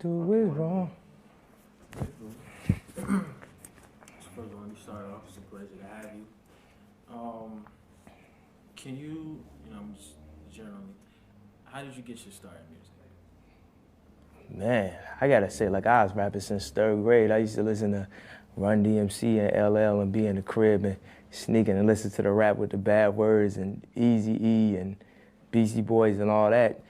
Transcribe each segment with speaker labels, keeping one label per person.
Speaker 1: do it wrong.
Speaker 2: First of all, let me start off. It's a pleasure to have you. Can you just generally, how did you get your start in music?
Speaker 1: Man, I gotta say, like, I was rapping since 3rd grade. I used to listen to Run DMC and LL and be in the crib and sneaking and listen to the rap with the bad words and Eazy-E and Beastie Boys and all that.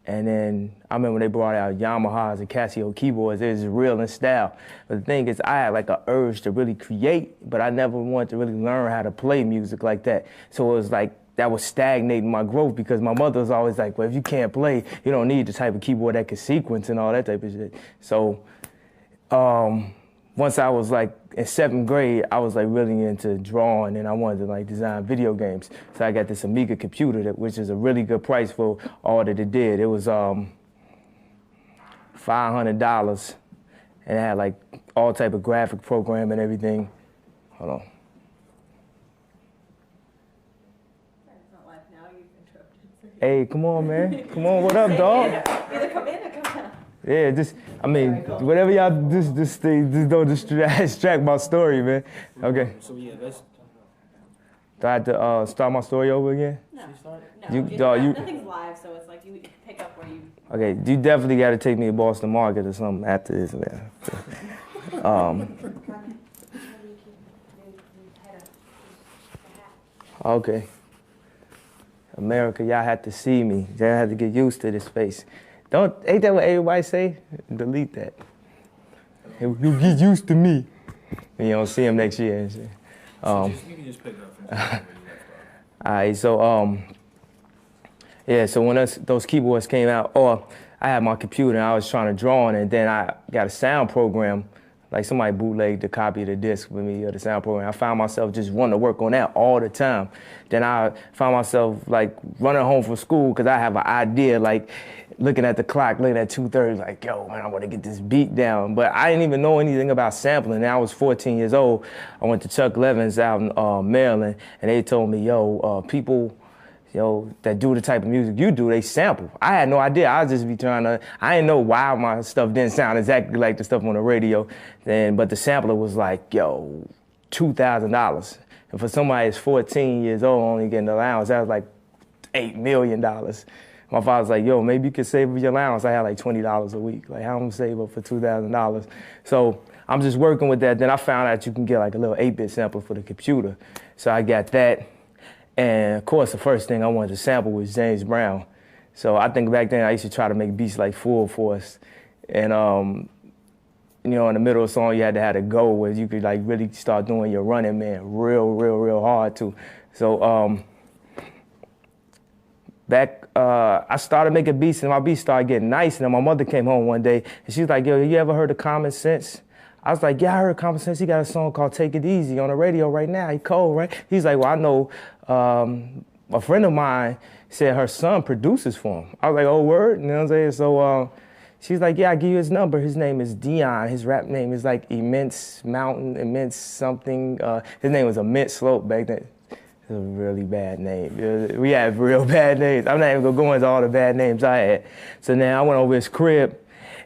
Speaker 1: And then I remember when they brought out Yamahas and Casio keyboards, it was real in style. But the thing is, I had like an urge to really create, but I never wanted to really learn how to play music like that. So it was like, that was stagnating my growth because my mother was always like, well, if you can't play, you don't need the type of keyboard that can sequence and all that type of shit. So once I was like in 7th grade, I was like really into drawing and I wanted to like design video games. So I got this Amiga computer, which is a really good price for all that it did. It was $500 and it had like all type of graphic program and everything. Hold on.
Speaker 3: It's not live now, you've interrupted.
Speaker 1: Hey, come on, man. Come on, what up, dog?
Speaker 3: Either come in or come out.
Speaker 1: Yeah, whatever y'all, just don't distract my story, man. Okay.
Speaker 2: So yeah, let's.
Speaker 1: Do I have to start my story over again?
Speaker 3: No,
Speaker 2: Nothing's
Speaker 3: live, so it's like you pick up where you...
Speaker 1: Okay, you definitely got to take me to Boston Market or something after this, man. Okay. America, y'all had to see me. Y'all had to get used to this face. Ain't that what everybody say? Delete that. You get used to me. And you don't see him next year and shit.
Speaker 2: You can just pick up from where you left off.
Speaker 1: All right, so yeah, so when those keyboards came out, I had my computer and I was trying to draw on it, and then I got a sound program, like somebody bootlegged the copy of the disc with me, or the sound program. I found myself just wanting to work on that all the time. Then I found myself like running home from school because I have an idea, like looking at the clock, looking at 2:30, like, yo, man, I want to get this beat down. But I didn't even know anything about sampling. And I was 14 years old. I went to Chuck Levin's out in Maryland, and they told me, people, that do the type of music you do, they sample. I had no idea. I was just I didn't know why my stuff didn't sound exactly like the stuff on the radio. But the sampler was like, $2,000. And for somebody that's 14 years old, only getting the allowance, that was like $8 million. My father's like, maybe you could save up your allowance. I had like $20 a week. Like, how am I gonna save up for $2,000? So I'm just working with that. Then I found out you can get like a little 8-bit sampler for the computer. So I got that. And of course, the first thing I wanted to sample was James Brown. So I think back then I used to try to make beats like Full Force. And, in the middle of the song, you had to have a go where you could like really start doing your running man real hard too. So I started making beats and my beats started getting nice. And then my mother came home one day and she was like, you ever heard of Common Sense? I was like, yeah, I heard Common Sense. He got a song called Take It Easy on the radio right now. He cold, right? He's like, well, I know a friend of mine said her son produces for him. I was like, oh, word? You know what I'm saying? So she's like, yeah, I'll give you his number. His name is Dion. His rap name is like Immense Mountain, Immense something. His name was Immense Slope back then. It's a really bad name. We had real bad names. I'm not even gonna go into all the bad names I had. So now I went over his crib,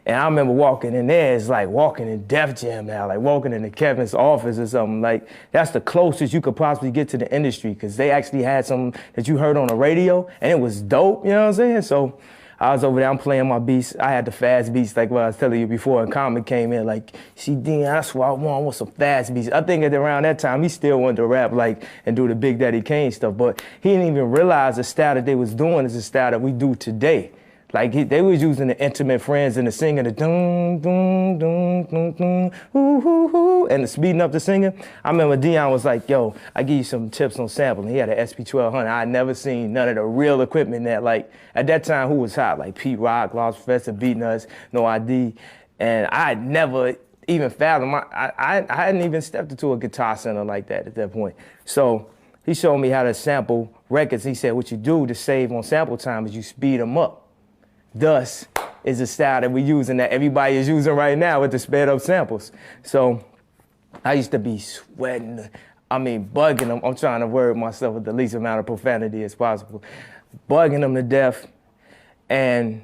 Speaker 1: and I remember walking in there, it's like walking in Def Jam now, like walking into Kevin's office or something. Like, that's the closest you could possibly get to the industry, because they actually had something that you heard on the radio, and it was dope, you know what I'm saying? So I was over there, I'm playing my beats. I had the fast beats, like what I was telling you before, and Common came in like, see, Dean, that's what I want some fast beats. I think at around that time, he still wanted to rap like and do the Big Daddy Kane stuff, but he didn't even realize the style that they was doing is the style that we do today. Like, they was using the Intimate Friends and the singing, the dum, dum, dum, dum, dum, hoo, hoo, hoo, and the speeding up the singing. I remember Dion was like, yo, I give you some tips on sampling. He had an SP1200. I had never seen none of the real equipment that, like, at that time, who was hot? Like Pete Rock, Lost Professor, Beatnuts, No ID. And I had never even fathomed, I hadn't even stepped into a guitar center like that at that point. So he showed me how to sample records. He said, what you do to save on sample time is you speed them up. Thus is the style that we're using, that everybody is using right now with the sped up samples. So I used to be sweating, bugging them. I'm trying to word myself with the least amount of profanity as possible. Bugging them to death. And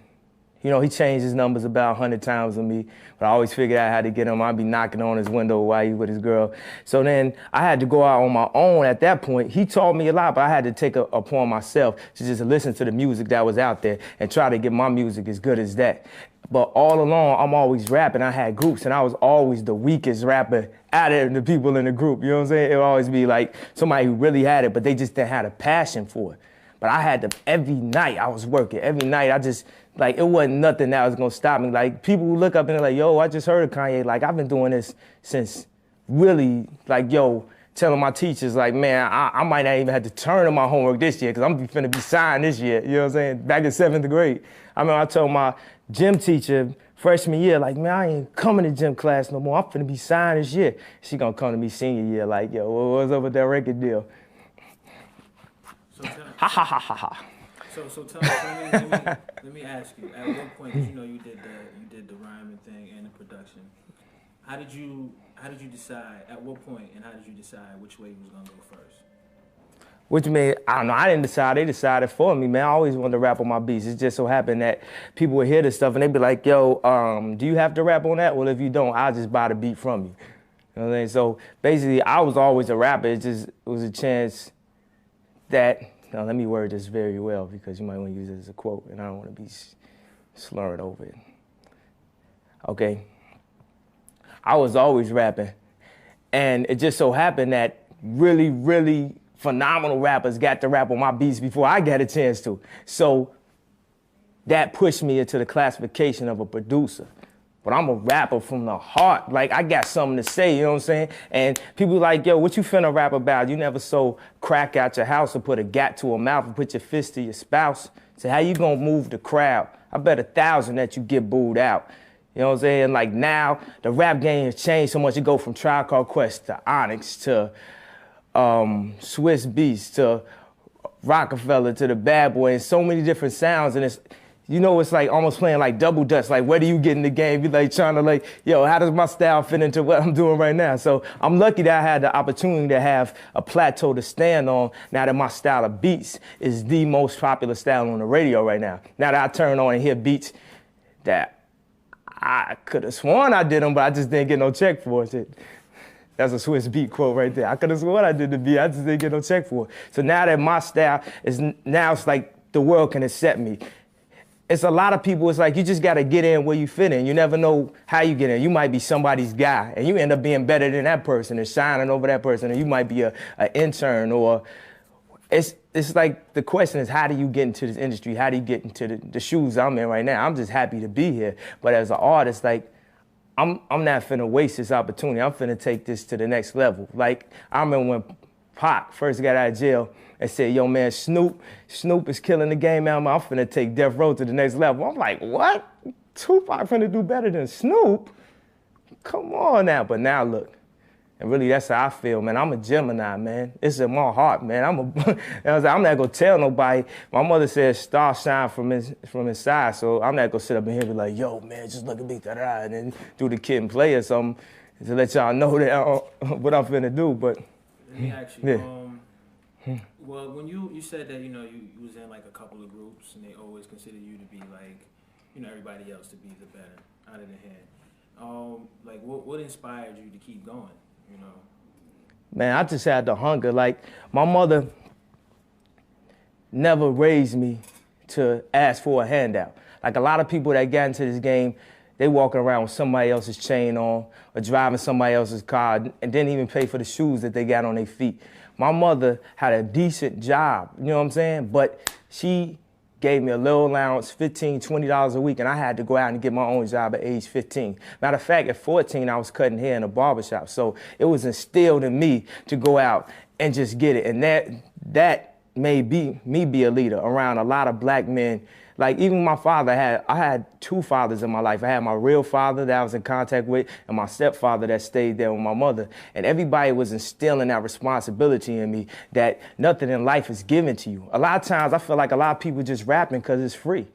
Speaker 1: You know, he changed his numbers about 100 times with me, but I always figured out how to get him. I'd be knocking on his window while he with his girl. So then I had to go out on my own at that point. He taught me a lot, but I had to take it upon myself to just listen to the music that was out there and try to get my music as good as that. But all along, I'm always rapping. I had groups, and I was always the weakest rapper out of the people in the group. You know what I'm saying? It would always be like somebody who really had it, but they just didn't have a passion for it. But I had to, every night I was working. Every night I just, like, it wasn't nothing that was gonna stop me. Like, people who look up and they're like, yo, I just heard of Kanye. Like, I've been doing this since really, like, yo, telling my teachers, like, man, I might not even have to turn in my homework this year because I'm finna be signed this year. You know what I'm saying? Back in 7th grade. I remember I told my gym teacher freshman year, like, man, I ain't coming to gym class no more. I'm finna be signed this year. She gonna come to me senior year, like, yo, what's up with that record deal?
Speaker 2: So tell,
Speaker 1: Ha ha ha ha ha.
Speaker 2: so tell me, let me ask you. At what point, 'cause you know you did the rhyming thing and the production. How did you decide? At what point, and how did you decide which way you was gonna go first?
Speaker 1: What you mean? I don't know. I didn't decide. They decided for me, man. I always wanted to rap on my beats. It just so happened that people would hear this stuff and they'd be like, yo, do you have to rap on that? Well, if you don't, I'll just buy the beat from you. You know what I'm saying? So basically, I was always a rapper. It was a chance that, now let me word this very well because you might want to use it as a quote and I don't want to be slurring over it. Okay. I was always rapping. And it just so happened that really, really phenomenal rappers got to rap on my beats before I got a chance to. So that pushed me into the classification of a producer. But I'm a rapper from the heart. Like, I got something to say, you know what I'm saying? And people like, yo, what you finna rap about? You never sold crack out your house or put a gat to a mouth and put your fist to your spouse. So how you gonna move the crowd? I bet 1,000 that you get booed out. You know what I'm saying? Like, now the rap game has changed so much. You go from Tribe Called Quest to Onyx to Swiss Beats to Rockefeller to the Bad Boy and so many different sounds. And it's, you know, it's like almost playing like double dutch. Like, where do you get in the game? You like trying to like, yo, how does my style fit into what I'm doing right now? So I'm lucky that I had the opportunity to have a plateau to stand on now that my style of beats is the most popular style on the radio right now. Now that I turn on and hear beats that I could have sworn I did them, but I just didn't get no check for it. That's a Swiss Beat quote right there. I could have sworn I did the beat, I just didn't get no check for it. So now that my style is, now it's like the world can accept me. It's a lot of people, it's like you just gotta get in where you fit in. You never know how you get in. You might be somebody's guy and you end up being better than that person and shining over that person, and you might be an intern, or it's like the question is, how do you get into this industry? How do you get into the shoes I'm in right now? I'm just happy to be here. But as an artist, like, I'm not finna waste this opportunity. I'm finna take this to the next level. Like, I remember when Pac first got out of jail and said, yo, man, Snoop is killing the game, man. I'm finna take Death Row to the next level. I'm like, what? Tupac finna do better than Snoop? Come on now. But now look, and really that's how I feel, man. I'm a Gemini, man. It's in my heart, man. I'm not gonna tell nobody. My mother says star shine from inside, so I'm not gonna sit up in here and be like, yo, man, just look at me, da-da, and then do the kid and play or something to let y'all know that what I'm finna do. But
Speaker 2: let me ask you, well, when you said that, you know, you was in like a couple of groups and they always considered you to be like, you know, everybody else to be the better out of the head. Like, what inspired you to keep going? You know?
Speaker 1: Man, I just had the hunger. Like, my mother never raised me to ask for a handout. Like, a lot of people that got into this game, they walking around with somebody else's chain on or driving somebody else's car and didn't even pay for the shoes that they got on their feet. My mother had a decent job, you know what I'm saying? But she gave me a little allowance, $15, $20 a week, and I had to go out and get my own job at age 15. Matter of fact, at 14, I was cutting hair in a barbershop. So it was instilled in me to go out and just get it. And that made me be a leader around a lot of black men. Like, even my father, I had two fathers in my life. I had my real father that I was in contact with and my stepfather that stayed there with my mother. And everybody was instilling that responsibility in me that nothing in life is given to you. A lot of times I feel like a lot of people just rapping because it's free. You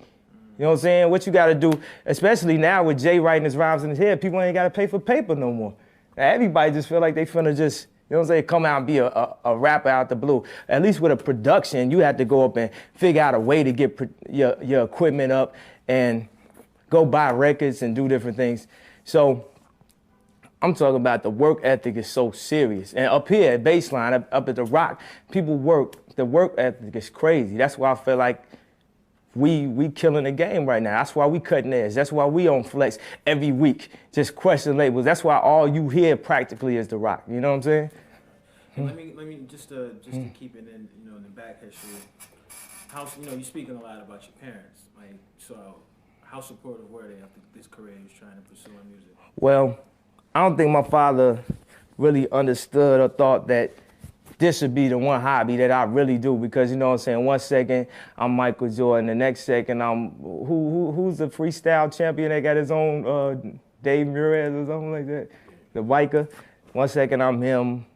Speaker 1: know what I'm saying? What you got to do, especially now with Jay writing his rhymes in his head, people ain't got to pay for paper no more. Now, everybody just feel like they finna just, you know what I'm saying, come out and be a rapper out the blue. At least with a production, you have to go up and figure out a way to get your equipment up. And go buy records and do different things. So I'm talking about the work ethic is so serious. And up here at Baseline, up at the Rock, people work. The work ethic is crazy. That's why I feel like we killing the game right now. That's why we cutting edge. That's why we on Flex every week, just crushing labels. That's why all you hear practically is the Rock. You know what I'm saying?
Speaker 2: And let me just to keep it in, in the back history. How, you're speaking a lot about your parents. Like, so how supportive were they of this career you was trying to pursue in music?
Speaker 1: Well, I don't think my father really understood or thought that this would be the one hobby that I really do, because you know what I'm saying, one second I'm Michael Jordan, the next second I'm who's the freestyle champion that got his own Dave Murray or something like that, the biker. One second I'm him,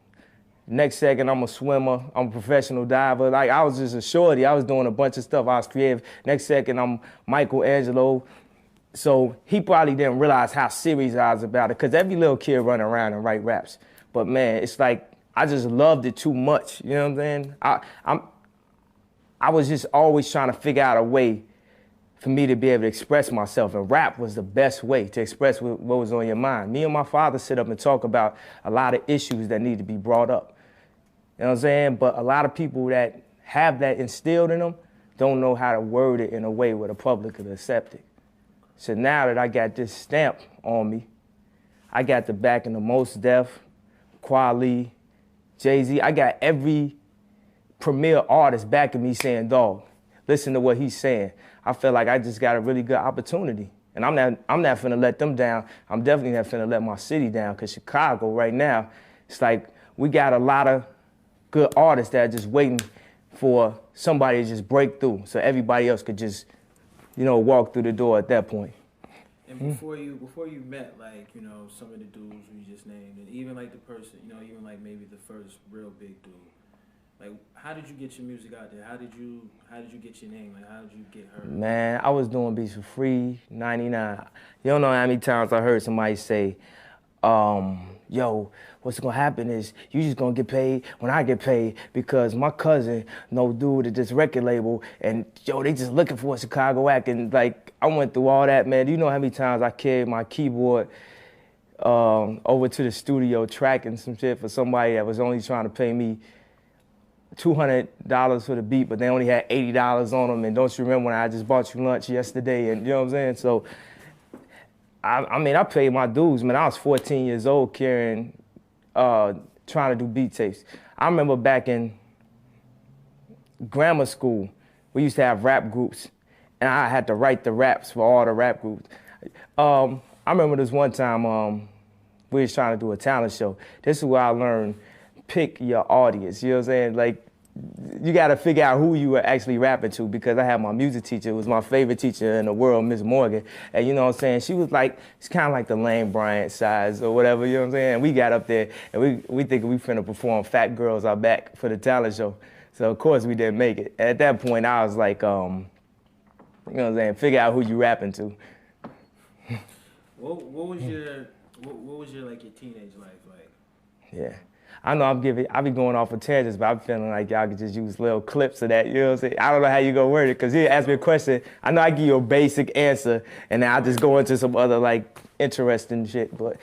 Speaker 1: next second I'm a swimmer, I'm a professional diver. Like, I was just a shorty, I was doing a bunch of stuff, I was creative. Next second I'm Michelangelo. So he probably didn't realize how serious I was about it, because every little kid run around and write raps. But man, it's like, I just loved it too much, you know what I'm saying? I was just always trying to figure out a way for me to be able to express myself, and rap was the best way to express what was on your mind. Me and my father sit up and talk about a lot of issues that need to be brought up, you know what I'm saying? But a lot of people that have that instilled in them don't know how to word it in a way where the public could accept it. So now that I got this stamp on me, I got the backing of Mos Def, Kweli, Jay-Z, I got every premier artist backing me saying, dog, listen to what he's saying. I feel like I just got a really good opportunity. And I'm not finna let them down. I'm definitely not finna let my city down, because Chicago right now, it's like we got a lot of good artists that are just waiting for somebody to just break through so everybody else could just, walk through the door at that point.
Speaker 2: And before you met, like, some of the dudes you just named, and even like the person, even like maybe the first real big dude, like, how did you get your music out there? How did you get your name? Like, how did you get heard?
Speaker 1: Man, I was doing beats for free, 99. You don't know how many times I heard somebody say, yo, what's gonna happen is you just gonna get paid when I get paid, because my cousin no dude at this record label, and yo, they just looking for a Chicago act. And like, I went through all that, man. You know how many times I carried my keyboard over to the studio tracking some shit for somebody that was only trying to pay me $200 for the beat, but they only had $80 on them. And don't you remember when I just bought you lunch yesterday? And you know what I'm saying? So, I mean, I paid my dues, man. I was 14 years old carrying, trying to do beat tapes. I remember back in grammar school, we used to have rap groups, and I had to write the raps for all the rap groups. I remember this one time, we was trying to do a talent show. This is where I learned, pick your audience, you know what I'm saying? Like, you gotta figure out who you were actually rapping to, because I had my music teacher, who was my favorite teacher in the world, Miss Morgan, and you know what I'm saying? She was like, it's kind of like the Lane Bryant size or whatever, you know what I'm saying? And we got up there, and we thinking we finna perform Fat Girls Are Back for the talent show. So of course we didn't make it. At that point, I was like, you know what I'm saying? Figure out who you rapping to.
Speaker 2: What was your like your teenage life like?
Speaker 1: Yeah. I know I be going off of tangents, but I'm feeling like y'all could just use little clips of that, you know what I'm saying? I don't know how you gonna word it, because he asked me a question. I know I give you a basic answer, and then I just go into some other, like, interesting shit, but,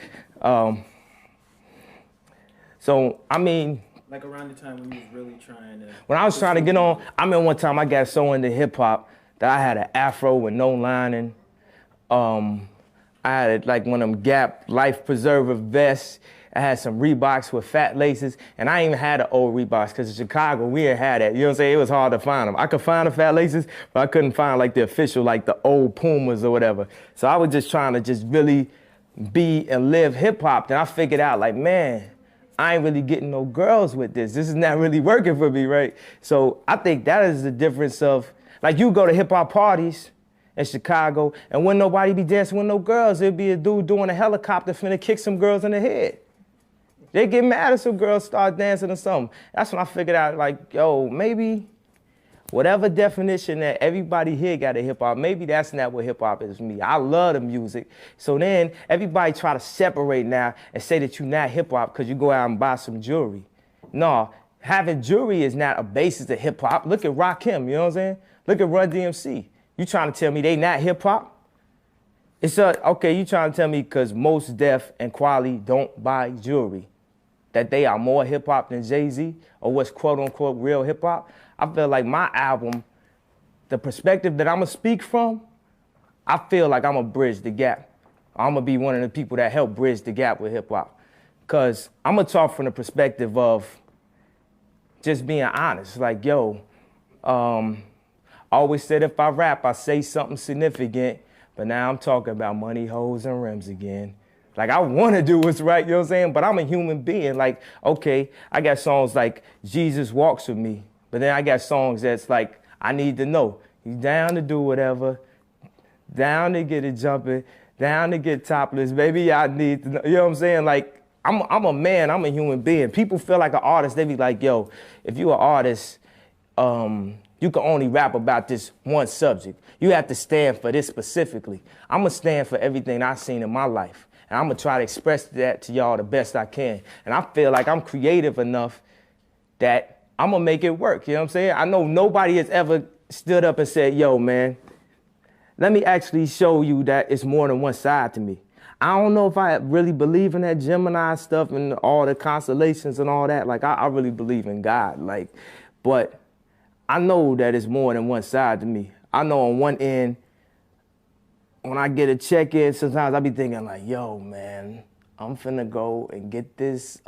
Speaker 1: so, I mean.
Speaker 2: Like around the time when you was really trying to.
Speaker 1: When I was trying to get on, I remember one time I got so into hip hop that I had an afro with no lining. I had like one of them Gap Life Preserver vests. I had some Reeboks with fat laces, and I ain't even had the old Reeboks, because in Chicago, we didn't have that. You know what I'm saying? It was hard to find them. I could find the fat laces, but I couldn't find like the official, like the old Pumas or whatever. So I was just trying to just really be and live hip hop. Then I figured out like, man, I ain't really getting no girls with this. This is not really working for me, right? So I think that is the difference of, like, you go to hip hop parties in Chicago, and when nobody be dancing with no girls, there'd be a dude doing a helicopter finna kick some girls in the head. They get mad if some girls start dancing or something. That's when I figured out, like, yo, maybe whatever definition that everybody here got of hip-hop, maybe that's not what hip-hop is for me. I love the music. So then everybody try to separate now and say that you're not hip-hop because you go out and buy some jewelry. No, having jewelry is not a basis of hip-hop. Look at Rakim, you know what I'm saying? Look at Run DMC. You trying to tell me they not hip-hop? It's okay, you trying to tell me because most Def and Quali don't buy jewelry, that they are more hip hop than Jay-Z, or what's quote unquote real hip hop? I feel like my album, the perspective that I'm gonna speak from, I feel like I'm gonna bridge the gap. I'm gonna be one of the people that help bridge the gap with hip hop. Cause I'm gonna talk from the perspective of just being honest. Like, yo, I always said if I rap, I say something significant, but now I'm talking about money, hoes, and rims again. Like, I wanna do what's right, you know what I'm saying? But I'm a human being. Like, okay, I got songs like Jesus Walks With Me, but then I got songs that's like, I need to know. You down to do whatever, down to get it jumping, down to get topless, baby, I need to know. You know what I'm saying? Like, I'm a man, I'm a human being. People feel like an artist, they be like, yo, if you an artist, you can only rap about this one subject. You have to stand for this specifically. I'm gonna stand for everything I've seen in my life. And I'm gonna try to express that to y'all the best I can. And I feel like I'm creative enough that I'm gonna make it work, you know what I'm saying? I know nobody has ever stood up and said, yo, man, let me actually show you that it's more than one side to me. I don't know if I really believe in that Gemini stuff and all the constellations and all that. Like, I really believe in God, like, but I know that it's more than one side to me. I know on one end, when I get a check-in, sometimes I be thinking like, yo, man, I'm finna go and get this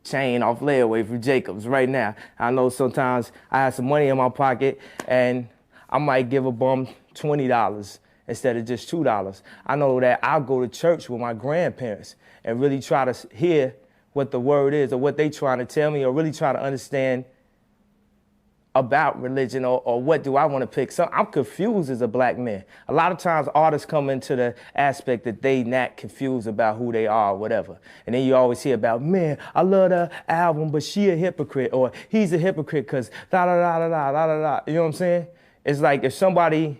Speaker 1: chain off layaway for Jacobs right now. I know sometimes I have some money in my pocket and I might give a bum $20 instead of just $2. I know that I'll go to church with my grandparents and really try to hear what the word is or what they trying to tell me, or really try to understand about religion, or what do I want to pick. So I'm confused as a black man. A lot of times artists come into the aspect that they not confused about who they are or whatever. And then you always hear about, man, I love the album, but she a hypocrite, or he's a hypocrite because da da da da da da da. You know what I'm saying? It's like if somebody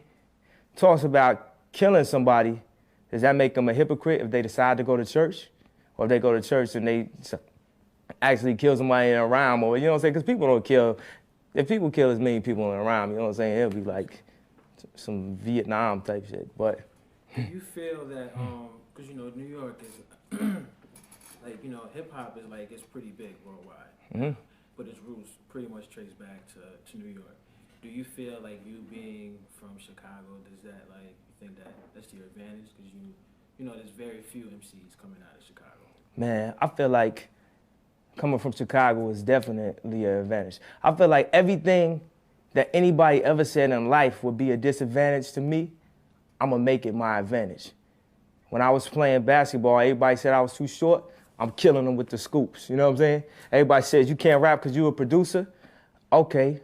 Speaker 1: talks about killing somebody, does that make them a hypocrite if they decide to go to church? Or if they go to church and they actually kill somebody in a rhyme, or, you know what I'm saying? Because people don't kill. If people kill as many people in a rhyme, you know what I'm saying, it'll be like some Vietnam type shit. But
Speaker 2: do you feel that, because, you know, New York is, like, you know, hip hop is like, it's pretty big worldwide, but its roots pretty much trace back to New York. Do you feel like you being from Chicago, does that, like, you think that that's to your advantage? Because you know, there's very few MCs coming out of Chicago.
Speaker 1: Man, I feel like coming from Chicago is definitely an advantage. I feel like everything that anybody ever said in life would be a disadvantage to me, I'm gonna make it my advantage. When I was playing basketball, everybody said I was too short. I'm killing them with the scoops, you know what I'm saying? Everybody says you can't rap because you a producer. Okay.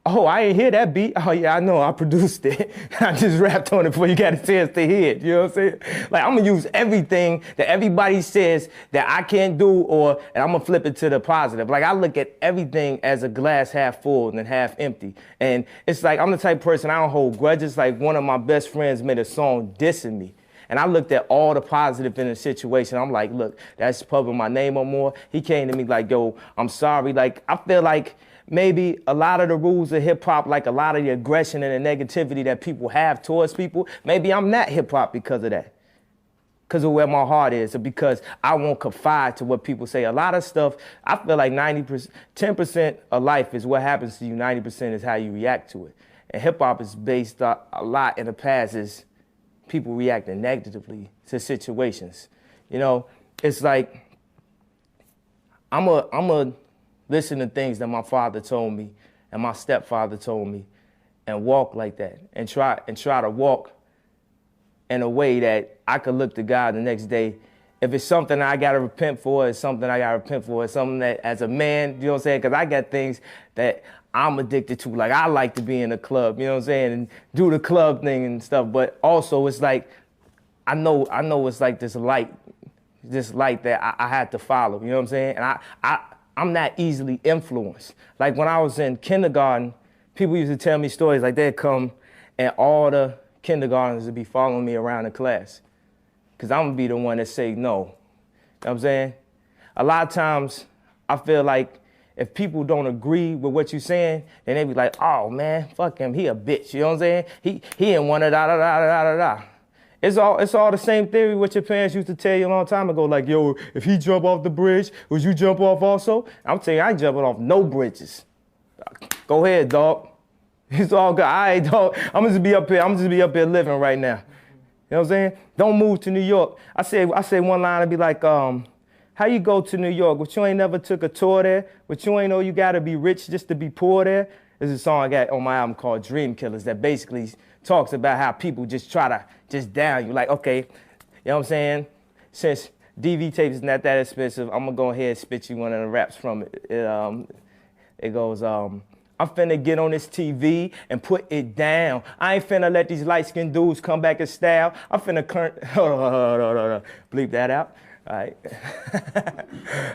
Speaker 1: Oh, I ain't hear that beat. Oh, yeah, I know. I produced it. I just rapped on it before you got a chance to hear it. You know what I'm saying? Like, I'm going to use everything that everybody says that I can't do, and I'm going to flip it to the positive. Like, I look at everything as a glass half full and half empty. And it's like, I'm the type of person, I don't hold grudges. Like, one of my best friends made a song dissing me. And I looked at all the positive in the situation. I'm like, look, that's publishing my name or more. He came to me like, yo, I'm sorry. Like, I feel like maybe a lot of the rules of hip hop, like a lot of the aggression and the negativity that people have towards people, maybe I'm not hip hop because of that. Because of where my heart is, or because I won't confide to what people say. A lot of stuff, I feel like 90%, 10% of life is what happens to you, 90% is how you react to it. And hip hop is based a lot in the past is people reacting negatively to situations. You know, it's like, I'm a listen to things that my father told me and my stepfather told me and walk like that and try to walk in a way that I could look to God the next day. If it's something I got to repent for, it's something I got to repent for. It's something that as a man, you know what I'm saying? Because I got things that I'm addicted to. Like, I like to be in a club, you know what I'm saying? And do the club thing and stuff. But also it's like, I know it's like this light that I had to follow, you know what I'm saying? And I'm not easily influenced. Like when I was in kindergarten, people used to tell me stories like they'd come and all the kindergartners would be following me around the class. Cause I'm gonna be the one that say no. You know what I'm saying? A lot of times I feel like if people don't agree with what you're saying, then they be like, oh man, fuck him, he a bitch, you know what I'm saying? He ain't wanna da da da da da da. It's all the same theory what your parents used to tell you a long time ago. Like, yo, if he jump off the bridge, would you jump off also? I'm telling you, I ain't jumping off no bridges. Go ahead, dog. It's all good. All right, dog. I'm just be up here living right now. You know what I'm saying? Don't move to New York. I say one line and be like, how you go to New York? But you ain't never took a tour there? But you ain't know you gotta be rich just to be poor there? There's a song I got on my album called Dream Killers that basically talks about how people just try to just down you. Like, okay, you know what I'm saying? Since DV tape is not that expensive, I'm gonna go ahead and spit you one of the raps from it. It goes, I'm finna get on this TV and put it down. I ain't finna let these light-skinned dudes come back in style. I'm finna hold on. Bleep that out. All right.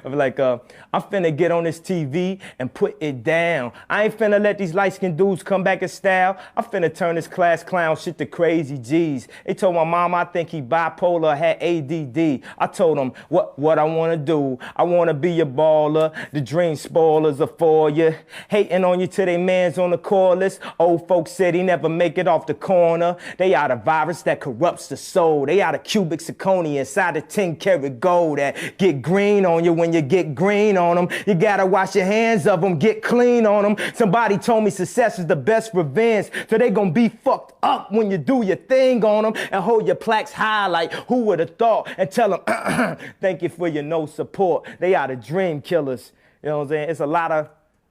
Speaker 1: I'm like, I'm finna get on this TV and put it down. I ain't finna let these light-skinned dudes come back in style. I'm finna turn this class clown shit to crazy G's. They told my mom I think he bipolar, had ADD. I told him what I wanna do. I wanna be a baller. The dream spoilers are for you. Hating on you till they man's on the call list. Old folks said he never make it off the corner. They are the virus that corrupts the soul. They are the cubic zirconia inside the 10-karat gold that get green on you when you get green on them. You gotta wash your hands of them, get clean on them. Somebody told me success is the best revenge, so they gonna be fucked up when you do your thing on them and hold your plaques high like who would have thought and tell them thank you for your no support. They are the dream killers. You know what I'm saying? It's a lot of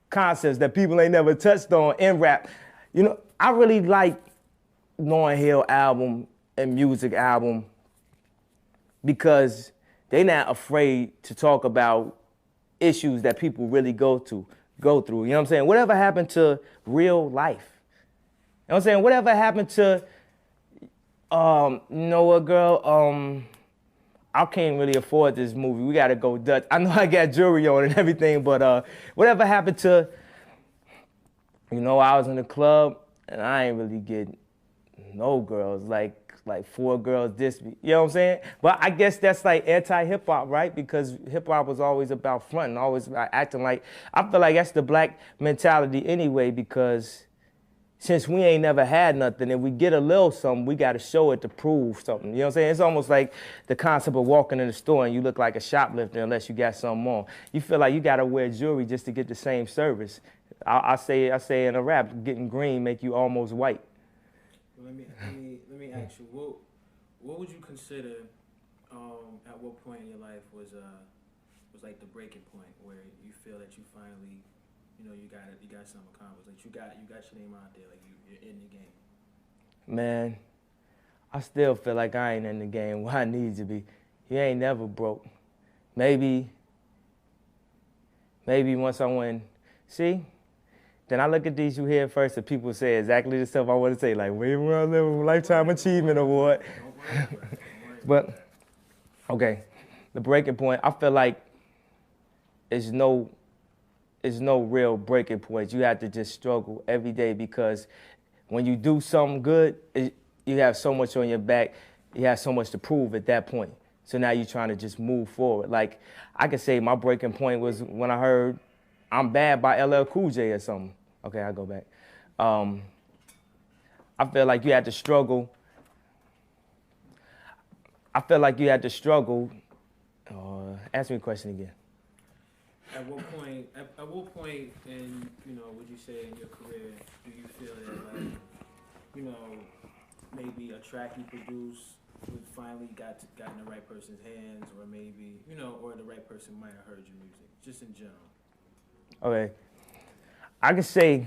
Speaker 1: concepts that people ain't never touched on in rap. You know, I really like Lauryn Hill album and music album because they not afraid to talk about issues that people really go through. You know what I'm saying? Whatever happened to real life? You know what I'm saying? Whatever happened to, you know what, girl? I can't really afford this movie. We gotta go Dutch. I know I got jewelry on and everything, but whatever happened to, you know, I was in the club and I ain't really get no girls, like 4 girls diss me. You know what I'm saying? But I guess that's like anti-hip hop, right? Because hip hop was always about fronting, always about acting like, I feel like that's the black mentality anyway, because since we ain't never had nothing and we get a little something, we got to show it to prove something. You know what I'm saying? It's almost like the concept of walking in the store and you look like a shoplifter unless you got something on. You feel like you got to wear jewelry just to get the same service. I say in a rap, getting green make you almost white.
Speaker 2: Let me ask you, what would you consider at what point in your life was like the breaking point where you feel that you finally, you know, you got something accomplished, like you got your name out there, like you're in the game?
Speaker 1: Man, I still feel like I ain't in the game where I need to be. You ain't never broke. Maybe once I win, see? Then I look at these you hear first and people say exactly the stuff I want to say, like, we want to live a Lifetime Achievement Award. But, okay, the breaking point, I feel like it's no real breaking point. You have to just struggle every day because when you do something good, you have so much on your back, you have so much to prove at that point. So now you're trying to just move forward. Like, I could say my breaking point was when I heard I'm Bad by LL Cool J or something. Okay, I'll go back. I feel like you had to struggle. Ask me a question again.
Speaker 2: At what point in, you know, would you say in your career do you feel that, like, you know, maybe a track you produce would finally got in the right person's hands, or maybe, you know, or the right person might have heard your music, just in general?
Speaker 1: Okay. I can say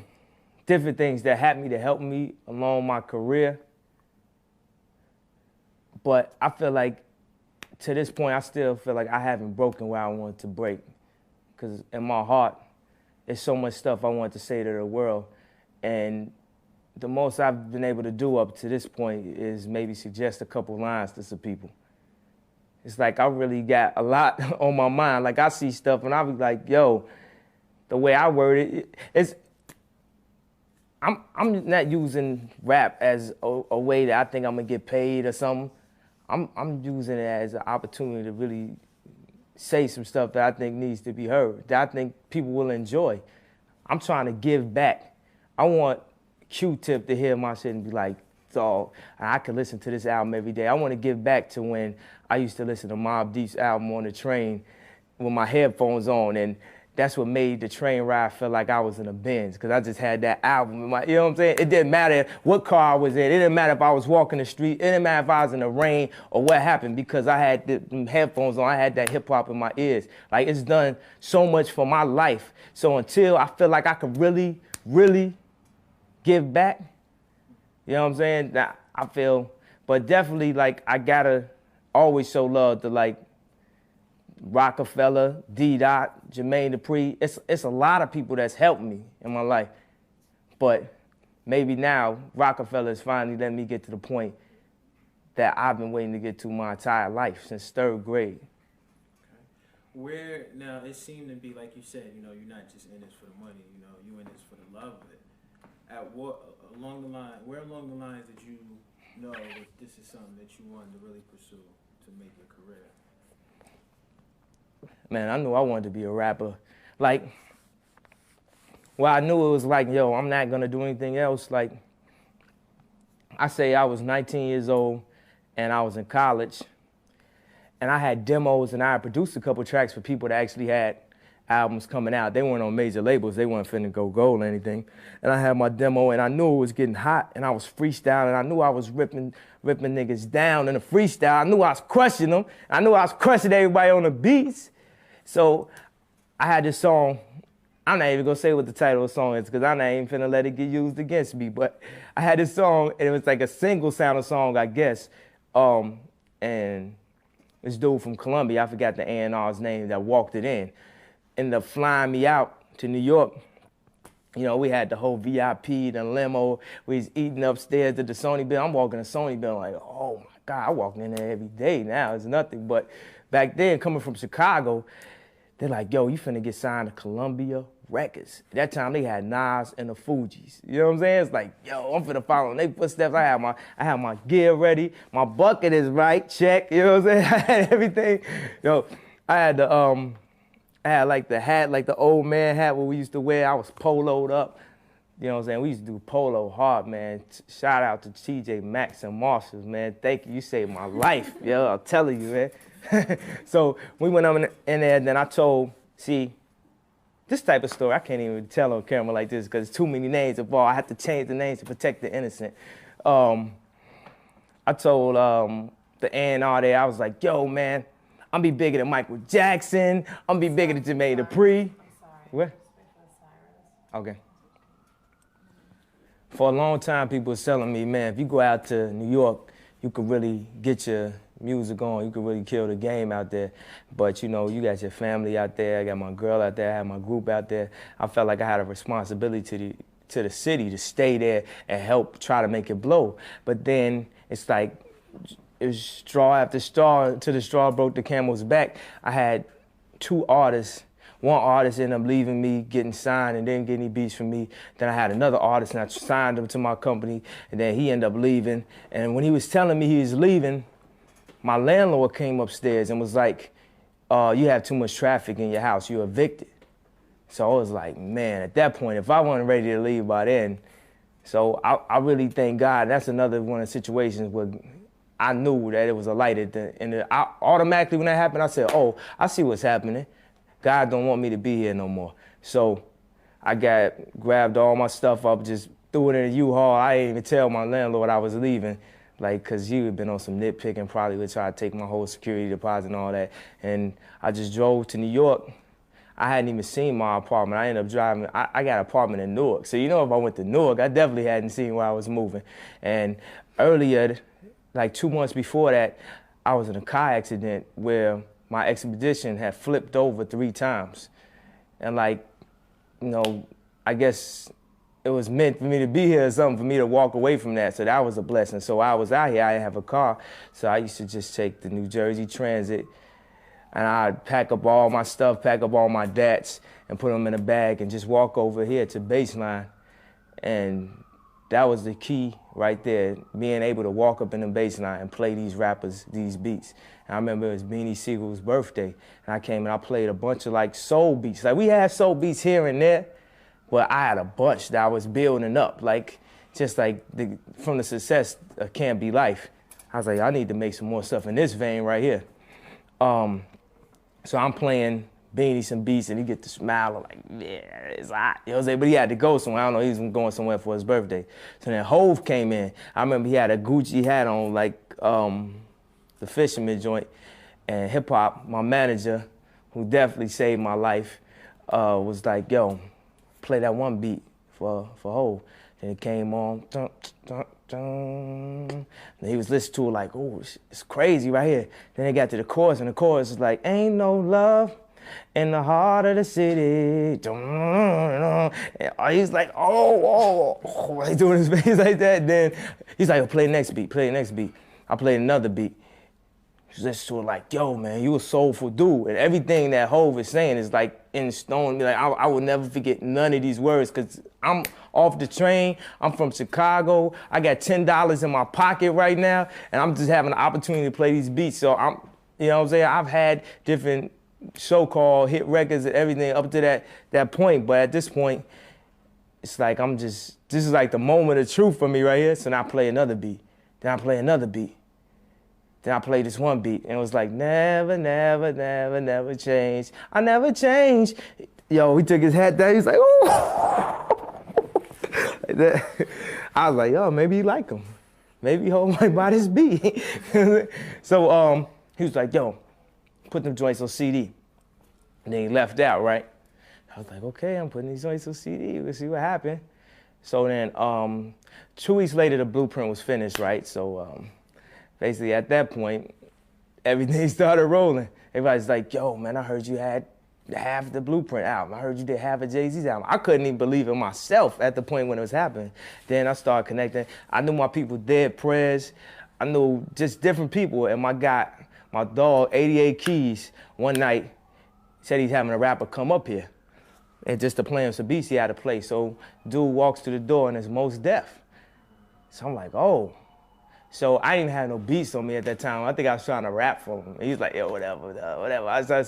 Speaker 1: different things that happened to help me along my career, but I feel like to this point, I still feel like I haven't broken where I wanted to break, because in my heart, there's so much stuff I want to say to the world, and the most I've been able to do up to this point is maybe suggest a couple lines to some people. It's like I really got a lot on my mind. Like I see stuff and I be like, yo, the way I word it, I'm not using rap as a way that I think I'm gonna get paid or something. I'm using it as an opportunity to really say some stuff that I think needs to be heard, that I think people will enjoy. I'm trying to give back. I want Q-Tip to hear my shit and be like, So I could listen to this album every day. I want to give back to when I used to listen to Mobb Deep's album on the train with my headphones on, and that's what made the train ride feel like I was in a Benz, because I just had that album in my, you know what I'm saying? It didn't matter what car I was in. It didn't matter if I was walking the street. It didn't matter if I was in the rain or what happened, because I had the headphones on. I had that hip hop in my ears. Like, it's done so much for my life. So until I feel like I could really, really give back, you know what I'm saying? That I feel, but definitely, like, I gotta always show love to, like, Rockefeller, D-Dot, Jermaine Dupri. It's a lot of people that's helped me in my life. But maybe now Rockefeller is finally letting me get to the point that I've been waiting to get to my entire life, since 3rd grade.
Speaker 2: Where, now, it seemed to be, like you said, you know, you're not just in this for the money, you know, you're in this for the love of it. At what, along the line, where along the lines did you know that this is something that you wanted to really pursue to make your career?
Speaker 1: Man, I knew I wanted to be a rapper. Like, well, I knew it was like, yo, I'm not gonna do anything else. Like, I say I was 19 years old and I was in college, and I had demos and I had produced a couple tracks for people that actually had albums coming out. They weren't on major labels. They weren't finna go gold or anything. And I had my demo, and I knew it was getting hot, and I was freestyling. I knew I was ripping niggas down in the freestyle. I knew I was crushing them. I knew I was crushing everybody on the beats. So I had this song. I'm not even gonna say what the title of the song is, because I'm not even finna let it get used against me. But I had this song, and it was like a single sounding song, I guess. And this dude from Columbia, I forgot the A&R's name, that walked it in, ended up flying me out to New York. You know, we had the whole VIP, the limo. We was eating upstairs at the Sony building. I'm walking to Sony building like, oh my God, I walk in there every day now. It's nothing. But back then, coming from Chicago, they're like, yo, you finna get signed to Columbia Records. At that time, they had Nas and the Fugees. You know what I'm saying? It's like, yo, I'm finna follow in their footsteps. I had my gear ready. My bucket is right, check. You know what I'm saying? I had everything. Yo, I had like the hat, like the old man hat what we used to wear. I was poloed up. You know what I'm saying? We used to do polo hard, man. Shout out to TJ Maxx and Marshalls, man. Thank you. You saved my life. Yo, I'm telling you, man. So we went up in there, and then I told, see, this type of story I can't even tell on camera like this, because there's too many names involved. I have to change the names to protect the innocent. I told the A&R there, I was like, yo, man, I'm be bigger than Michael Jackson. I'm be bigger than Jermaine Dupri.
Speaker 3: I'm sorry.
Speaker 1: What? Okay. For a long time, people was telling me, man, if you go out to New York, you could really get your music on. You could really kill the game out there. But, you know, you got your family out there. I got my girl out there. I had my group out there. I felt like I had a responsibility to the city to stay there and help try to make it blow. But then it's like, it was straw after straw until the straw broke the camel's back. I had 2 artists. One artist ended up leaving me, getting signed, and didn't get any beats from me. Then I had another artist, and I signed him to my company, and then he ended up leaving. And when he was telling me he was leaving, my landlord came upstairs and was like, you have too much traffic in your house, you're evicted. So I was like, man, at that point, if I wasn't ready to leave by then, so I really thank God. That's another one of the situations where I knew that it was a light at the end. Automatically when that happened, I said, oh, I see what's happening. God don't want me to be here no more. So I grabbed all my stuff up, just threw it in a U-Haul. I didn't even tell my landlord I was leaving, like, cause he had been on some nitpicking, probably would try to take my whole security deposit and all that. And I just drove to New York. I hadn't even seen my apartment. I ended up driving, I got an apartment in Newark. So you know, if I went to Newark, I definitely hadn't seen where I was moving. And earlier, like 2 months before that, I was in a car accident where my expedition had flipped over 3 times. And like, you know, I guess it was meant for me to be here or something, for me to walk away from that. So that was a blessing. So I was out here, I didn't have a car. So I used to just take the New Jersey Transit, and I'd pack up all my stuff, pack up all my dats, and put them in a bag and just walk over here to Baseline. And that was the key right there, being able to walk up in the Baseline and play these rappers these beats. And I remember it was Beanie Siegel's birthday, and I came and I played a bunch of like soul beats. Like we had soul beats here and there, but I had a bunch that I was building up. Like, just like from the success of Can't Be Life, I was like, I need to make some more stuff in this vein right here. So I'm playing Beanie some beats, and he get the smile of like, yeah, it's hot. You know what I'm saying? But he had to go somewhere. I don't know, he was going somewhere for his birthday. So then Hove came in. I remember he had a Gucci hat on, like the fisherman joint. And hip hop, my manager, who definitely saved my life, was like, yo, play that one beat for Hove. Then it came on, dun, dun, dun. And he was listening to it like, oh, it's crazy right here. Then they got to the chorus, and the chorus was like, ain't no love in the heart of the city. And he's like, oh, like doing his face like that. Then he's like, play the next beat, play the next beat. I played another beat. Just listen to it like, yo, man, you a soulful dude. And everything that Hove is saying is like in stone. Like, I will never forget none of these words, because I'm off the train. I'm from Chicago. I got $10 in my pocket right now, and I'm just having the opportunity to play these beats. So you know what I'm saying? I've had different so-called hit records and everything up to that point. But at this point, it's like this is like the moment of truth for me right here. So now I play another beat. Then I play another beat. Then I played this one beat, and it was like, never, never, never, never change. I never change. Yo, he took his hat down. He's like, ooh. Like that. I was like, yo, maybe he like him. Maybe Hov might buy this beat. So he was like, yo, put them joints on CD. And then he left out, right? I was like, okay, I'm putting these joints on CD. We'll see what happened. So then 2 weeks later, the blueprint was finished, right? So basically, at that point, everything started rolling. Everybody's like, yo, man, I heard you had half the Blueprint album. I heard you did half of Jay-Z's album. I couldn't even believe it myself at the point when it was happening. Then I started connecting. I knew my people Dead Prez. I knew just different people. And my dog, 88 Keys, one night said he's having a rapper come up here. And just to play him some beats he had to play. So dude walks to the door and it's Most Def. So I'm like, oh. So I didn't have no beats on me at that time. I think I was trying to rap for him. He was like, yo, whatever. I was trying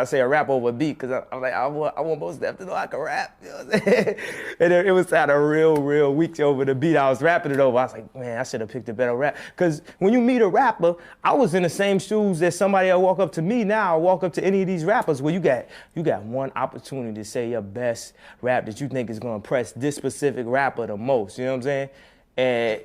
Speaker 1: to say a rap over a beat, because I'm like, I want Most Def to know I can rap. You know what I'm saying? And it was kind of real weak over the beat I was rapping it over. I was like, man, I should have picked a better rap. Because when you meet a rapper, I was in the same shoes as somebody that walk up to me now, or walk up to any of these rappers, where you got one opportunity to say your best rap that you think is going to impress this specific rapper the most. You know what I'm saying? And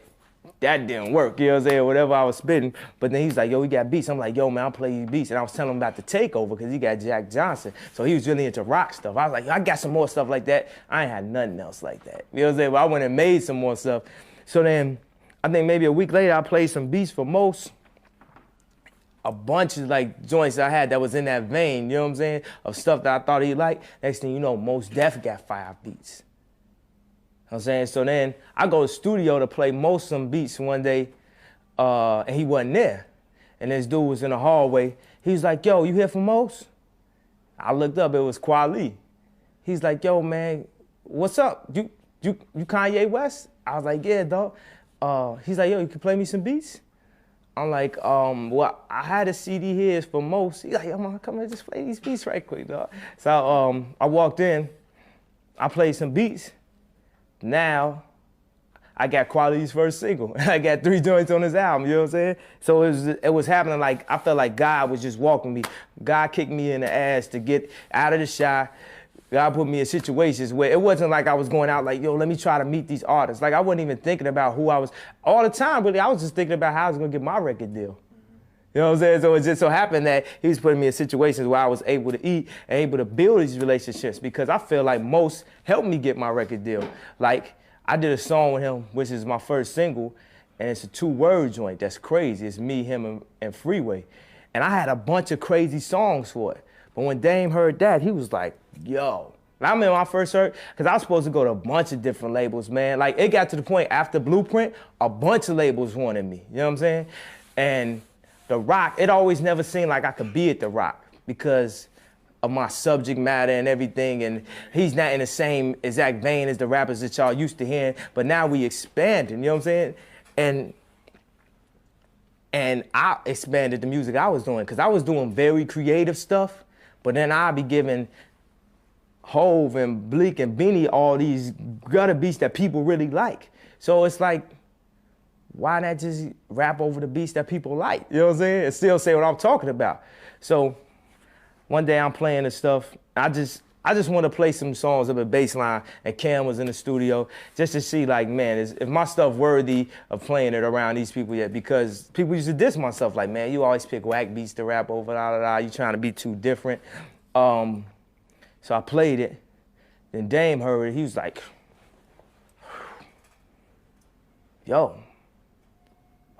Speaker 1: that didn't work, you know what I'm saying, whatever I was spitting. But then he's like, yo, we got beats. I'm like, yo, man, I'll play you beats. And I was telling him about the takeover, because he got Jack Johnson. So he was really into rock stuff. I was like, yo, I got some more stuff like that. I ain't had nothing else like that. You know what I'm saying? But I went and made some more stuff. So then I think maybe a week later, I played some beats for Most. A bunch of like joints I had that was in that vein, you know what I'm saying, of stuff that I thought he'd like. Next thing you know, Most Def got 5 beats. You know what I'm saying? So then I go to the studio to play Most some beats one day, and he wasn't there. And this dude was in the hallway. He was like, yo, you here for Most? I looked up, it was Kweli. He's like, yo, man, what's up? You Kanye West? I was like, yeah, dog. He's like, yo, you can play me some beats? I'm like, well, I had a CD here for Most. He's like, yo, man, come here, just play these beats right quick, dog. So I walked in, I played some beats. Now, I got Kweli's first single. I got 3 joints on his album, you know what I'm saying? So it was happening like, I felt like God was just walking me. God kicked me in the ass to get out of the shot. God put me in situations where it wasn't like I was going out like, yo, let me try to meet these artists. Like, I wasn't even thinking about who I was. All the time, really, I was just thinking about how I was going to get my record deal. You know what I'm saying? So it just so happened that he was putting me in situations where I was able to eat and able to build these relationships, because I feel like Most helped me get my record deal. Like, I did a song with him, which is my first single, and it's a 2-word joint. That's crazy. It's me, him, and Freeway. And I had a bunch of crazy songs for it. But when Dame heard that, he was like, yo. And I remember when I first heard, because I was supposed to go to a bunch of different labels, man. Like, it got to the point after Blueprint, a bunch of labels wanted me. You know what I'm saying? And The Rock, it always never seemed like I could be at The Rock because of my subject matter and everything, and he's not in the same exact vein as the rappers that y'all used to hearing, but now we expanding, you know what I'm saying? And I expanded the music I was doing, because I was doing very creative stuff, but then I'd be giving Hove and Bleak and Beanie all these gutter beats that people really like. So it's like, why not just rap over the beats that people like? You know what I'm saying? And still say what I'm talking about. So one day I'm playing the stuff. I just want to play some songs of a bass line, and Cam was in the studio just to see, like, man, is my stuff worthy of playing it around these people yet? Because people used to diss my stuff, like, man, you always pick whack beats to rap over, you trying to be too different. So I played it. Then Dame heard it. He was like, yo,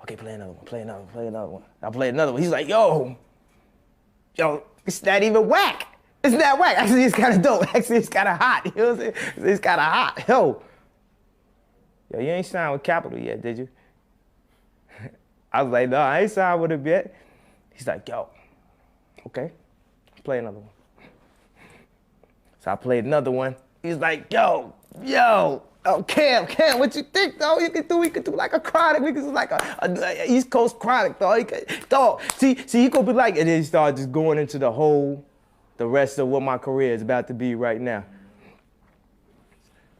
Speaker 1: okay, play another one, play another one, play another one. I played another one. He's like, yo, it's not even whack. It's not whack. Actually, it's kind of dope. Actually, it's kind of hot. You know what I'm saying? It's kind of hot. Yo, you ain't signed with Capital yet, did you? I was like, no, I ain't signed with him yet. He's like, yo, okay, play another one. So I played another one. He's like, yo, oh, Cam, what you think, though? We could do like a chronic. We could do like a East Coast chronic, dog. See, he could be like, and then he started just going into the rest of what my career is about to be right now.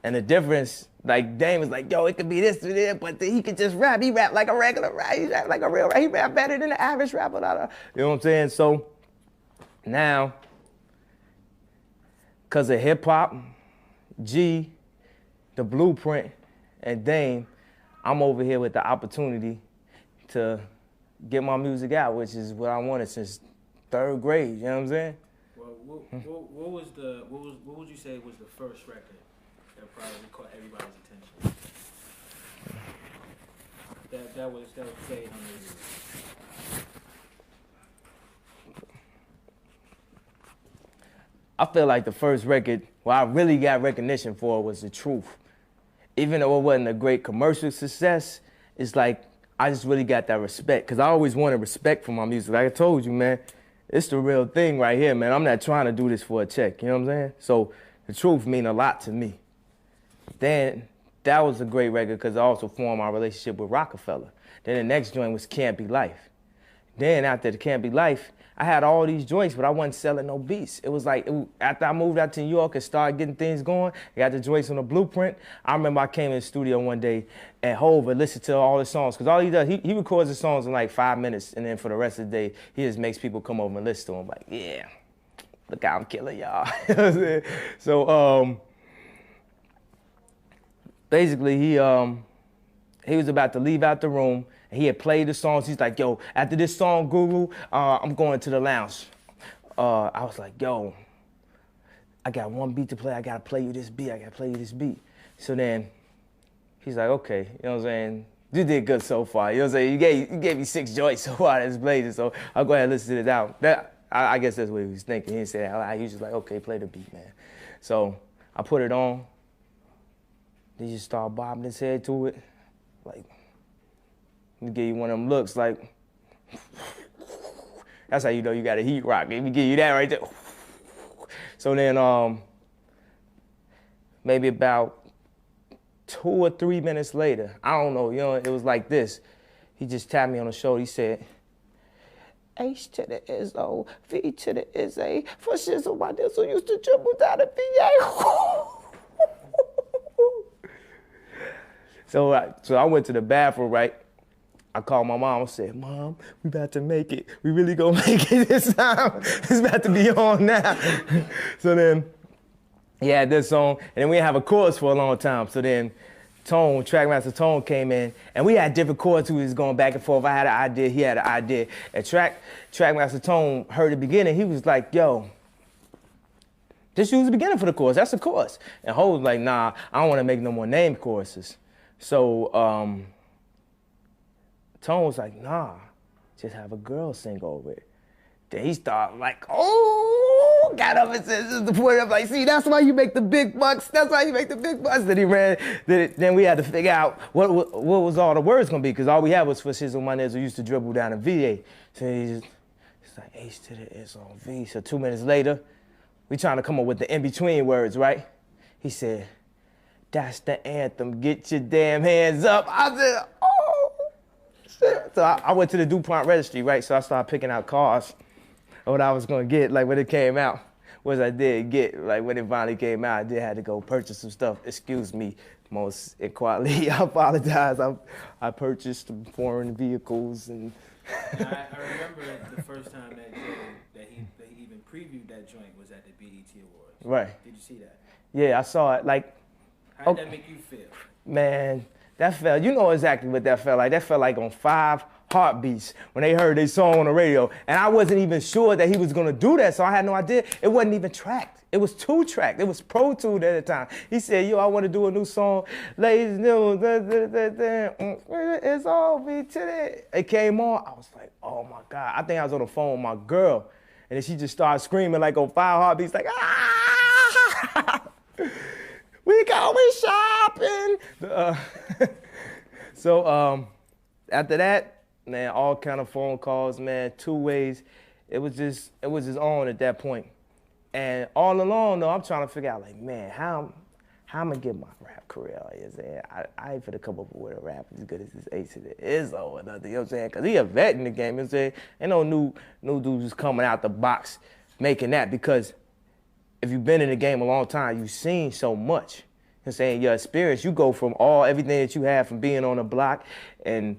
Speaker 1: And the difference, like, Dame was like, yo, it could be this or that, but he could just rap. He rap like a regular rap. He rap like a real rap. He rap better than the average rapper. You know what I'm saying? So now, because of hip hop, G, the Blueprint, and Dame, I'm over here with the opportunity to get my music out, which is what I wanted since 3rd grade. You know what I'm saying?
Speaker 2: Well, what would you say was the first record that probably caught everybody's attention? That was played on the radio.
Speaker 1: I feel like the first record, I really got recognition for was The Truth. Even though it wasn't a great commercial success, it's like I just really got that respect, because I always wanted respect for my music. Like I told you, man, it's the real thing right here, man. I'm not trying to do this for a check, you know what I'm saying? So The Truth mean a lot to me. Then that was a great record because it also formed my relationship with Rockefeller. Then the next joint was Can't Be Life. Then after the Can't Be Life, I had all these joints, but I wasn't selling no beats. It was like, after I moved out to New York and started getting things going, I got the joints on the Blueprint. I remember I came in the studio one day and Hov and listened to all the songs, because all he does, he records the songs in like 5 minutes, and then for the rest of the day, he just makes people come over and listen to him. Like, yeah, look how I'm killing y'all. You know what I'm saying? So basically, he was about to leave out the room. He had played the songs. He's like, yo, after this song, Guru, I'm going to the lounge. I was like, yo, I got one beat to play. I got to play you this beat. So then he's like, okay, you know what I'm saying? You did good so far. You know what I'm saying? You gave me 6 joints so far that's blazing, so I'll go ahead and listen to it out. I guess that's what he was thinking. He didn't say that. He was just like, okay, play the beat, man. So I put it on. He just started bobbing his head to it. Like, let me give you one of them looks, like, that's how you know you got a heat rock. Let me give you that right there. So then maybe about 2 or 3 minutes later, I don't know, you know, it was like this. He just tapped me on the shoulder. He said, H to the Izzo, V to the Izzy, for shizzle, my dizzle used to dribble down the VA. So I went to the bathroom, right? I called my mom and said, Mom, we about to make it. We really gonna make it this time. It's about to be on now. So then he had this song, and then we didn't have a chorus for a long time. So then Trackmaster Tone came in, and we had different chords. We was going back and forth. I had an idea, he had an idea. And Trackmaster Tone heard the beginning. He was like, yo, just use the beginning for the chorus. That's the chorus. And Ho was like, nah, I don't want to make no more name choruses. So Tone was like, nah, just have a girl sing over it. Then he started like, oh, got up and said, the point up like, see, that's why you make the big bucks. That's why you make the big bucks. Then he ran. Then we had to figure out what was all the words gonna be, because all we had was for shizzle my nizzle used to dribble down a VA. So it's like H to the S on V. So 2 minutes later, we trying to come up with the in-between words, right? He said, that's the anthem. Get your damn hands up. I said, oh, shit. So I went to the DuPont registry, right? So I started picking out cars, what I was gonna get, like when it came out. What I did get, like when it finally came out, I did have to go purchase some stuff. Excuse me, most equality. I apologize. I purchased foreign vehicles and.
Speaker 2: I remember the first time that he even previewed that joint was at the BET Awards.
Speaker 1: Right.
Speaker 2: Did you see that?
Speaker 1: Yeah, I saw it. Like,
Speaker 2: how did that make you feel?
Speaker 1: Man, that felt. You know exactly what that felt like. That felt like on 5 heartbeats when they heard their song on the radio, and I wasn't even sure that he was gonna do that, so I had no idea. It wasn't even tracked. It was 2-tracked. It was Pro Tool at the time. He said, "Yo, I want to do a new song, ladies and gentlemen, it's all me today." It came on. I was like, "Oh my God!" I think I was on the phone with my girl, and then she just started screaming like on 5 heartbeats, like, "Ah! We going shopping!" So after that, man, all kind of phone calls, man, 2 ways. It was just on at that point. And all along, though, I'm trying to figure out, like, man, how I'm gonna get my rap career? You know what I'm saying? I ain't finna come up with a rap as good as this Ace of Izzo or nothing, you know what I'm saying? Because he a vet in the game, you know what I'm saying? Ain't no new dudes just coming out the box making that, because if you've been in the game a long time, you've seen so much. You know what I'm saying? Your experience, you go from everything that you had from being on the block and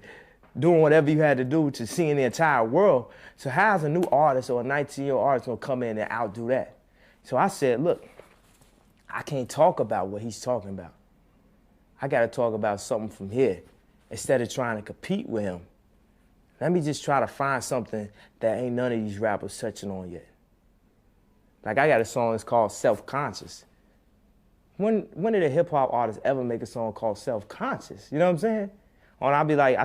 Speaker 1: doing whatever you had to do to seeing the entire world. So how's a new artist or a 19-year-old artist gonna come in and outdo that? So I said, look, I can't talk about what he's talking about. I gotta talk about something from here instead of trying to compete with him. Let me just try to find something that ain't none of these rappers touching on yet. Like, I got a song that's called Self-Conscious. When did a hip-hop artist ever make a song called Self-Conscious? You know what I'm saying? And I'll be like, I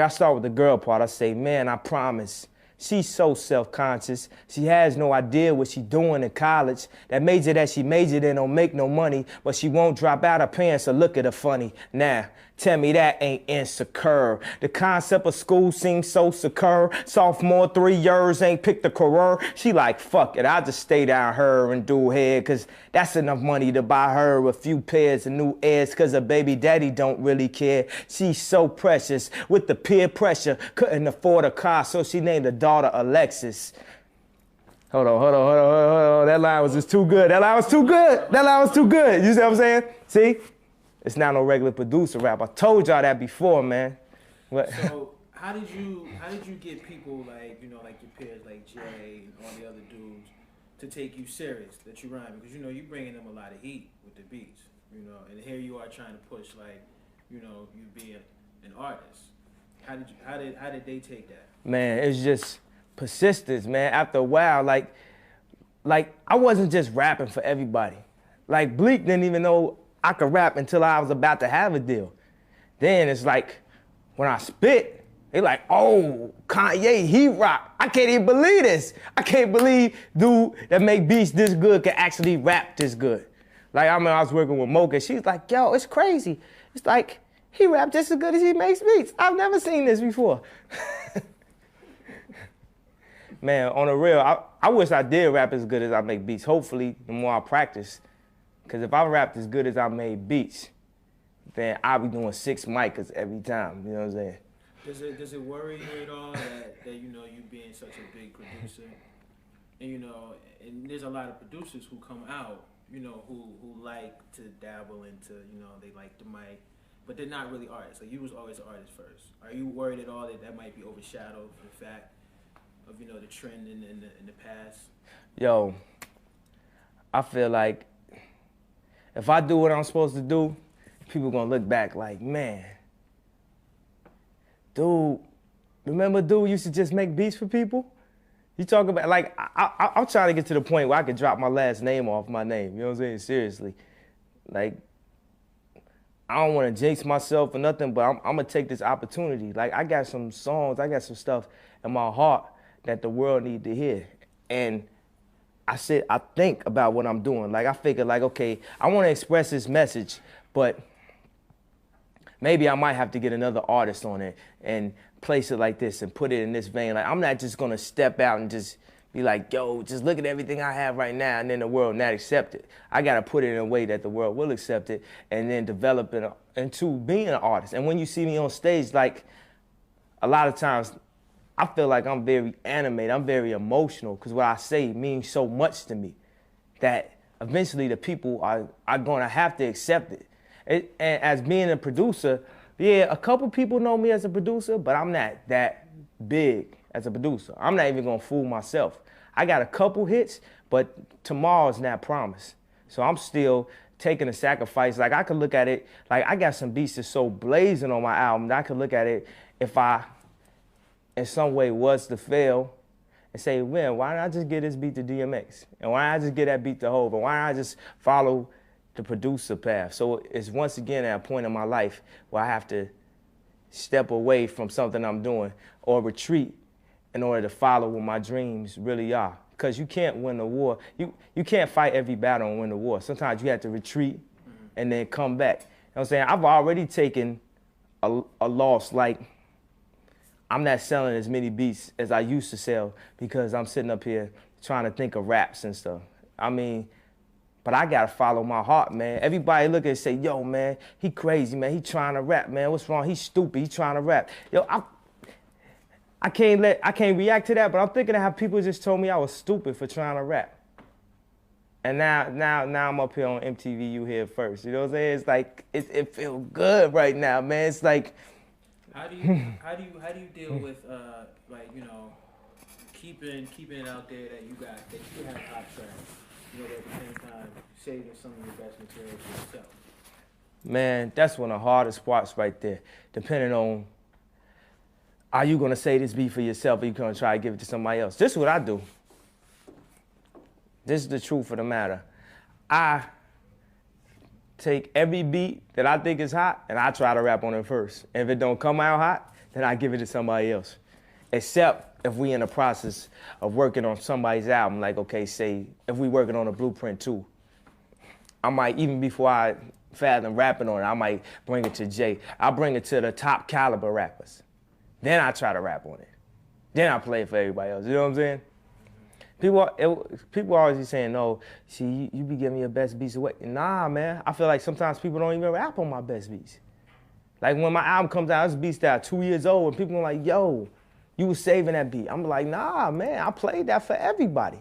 Speaker 1: start with the girl part. I say, man, I promise. She's so self-conscious. She has no idea what she's doing in college. That major that she majored in don't make no money, but she won't drop out her pants or look at her funny. Nah, tell me that ain't insecure. The concept of school seems so secure. Sophomore 3 years ain't picked a career. She like, fuck it, I'll just stay down her and do head, cause that's enough money to buy her a few pairs of new Airs, cause her baby daddy don't really care. She's so precious with the peer pressure, couldn't afford a car, so she named her daughter Alexis. Hold on. That line was just too good. That line was too good. You see what I'm saying? See? It's not no regular producer rap. I told y'all that before, man. What?
Speaker 2: So how did you get people like, you know, like your peers like Jay and all the other dudes to take you serious that you rhyme? Because, you know, you bringing them a lot of heat with the beats, you know, and here you are trying to push, like, you know, you being an artist. How did they take that? Man,
Speaker 1: it's just persistence, man. After a while, like I wasn't just rapping for everybody. Like, Bleak didn't even know I could rap until I was about to have a deal. Then it's like, when I spit, they like, oh, Kanye, he rock. I can't even believe this. I can't believe dude that make beats this good can actually rap this good. Like, I remember I was working with Mocha. She's like, yo, it's crazy. It's like, he raps just as good as he makes beats. I've never seen this before. Man, on the real, I wish I did rap as good as I make beats. Hopefully, the more I practice. Because if I rapped as good as I made beats, then I'll be doing 6 micers every time. You know what I'm saying?
Speaker 2: Does it worry you at all that you know, you being such a big producer, and you know, and there's a lot of producers who come out, you know, who like to dabble into, you know, they like the mic, but they're not really artists. Like, you was always an artist first. Are you worried at all that might be overshadowed the fact of, you know, the trend in the past? Yo,
Speaker 1: I feel like if I do what I'm supposed to do, people gonna look back like, man, dude, remember dude used to just make beats for people? You talk about, like, I'm trying to get to the point where I could drop my last name off my name, you know what I'm saying? Seriously. Like, I don't want to jinx myself or nothing, but I'm gonna take this opportunity. Like, I got some songs, I got some stuff in my heart that the world need to hear. And I think about what I'm doing. Like, I figure, like, okay, I want to express this message, but maybe I might have to get another artist on it and place it like this and put it in this vein. Like, I'm not just gonna step out and just be like, yo, just look at everything I have right now, and then the world not accept it. I gotta put it in a way that the world will accept it, and then develop it into being an artist. And when you see me on stage, like, a lot of times, I feel like I'm very animated, I'm very emotional, because what I say means so much to me that eventually the people are gonna have to accept it. And as being a producer, yeah, a couple people know me as a producer, but I'm not that big as a producer. I'm not even gonna fool myself. I got a couple hits, but tomorrow's not promised. So I'm still taking a sacrifice. Like I could look at it, like I got some beats that's so blazing on my album that I could look at it if I, in some way, was to fail and say, man, why don't I just get this beat to DMX? And why don't I just get that beat to Hov? And why don't I just follow the producer path? So it's once again at a point in my life where I have to step away from something I'm doing or retreat in order to follow what my dreams really are. Because you can't win the war. You can't fight every battle and win the war. Sometimes you have to retreat and then come back. You know what I'm saying? I've already taken a loss. Like, I'm not selling as many beats as I used to sell because I'm sitting up here trying to think of raps and stuff. I mean, but I gotta follow my heart, man. Everybody look at it and say, yo, man, he crazy, man. He trying to rap, man. What's wrong? He's stupid. He trying to rap. Yo, I can't react to that, but I'm thinking of how people just told me I was stupid for trying to rap. And now I'm up here on MTV, you here first. You know what I'm saying? It's like it feels good right now, man. It's like
Speaker 2: how do you deal with like, you know, keeping it out there that you have hot tracks, you know, but at the same time saving some of your best material for yourself?
Speaker 1: Man, that's one of the hardest parts right there. Depending on, are you gonna say this beat for yourself or you gonna try to give it to somebody else? This is what I do. This is the truth of the matter. I take every beat that I think is hot and I try to rap on it first. And if it don't come out hot, then I give it to somebody else. Except if we in the process of working on somebody's album, like, okay, say, if we working on a Blueprint 2, I might, even before I fathom rapping on it, I might bring it to Jay. I'll bring it to the top caliber rappers. Then I try to rap on it. Then I play it for everybody else. You know what I'm saying? People always be saying, no, see, you be giving your best beats away. Nah, man. I feel like sometimes people don't even rap on my best beats. Like when my album comes out, it's beats that are 2 years old, and people are like, yo, you was saving that beat. I'm like, nah, man, I played that for everybody.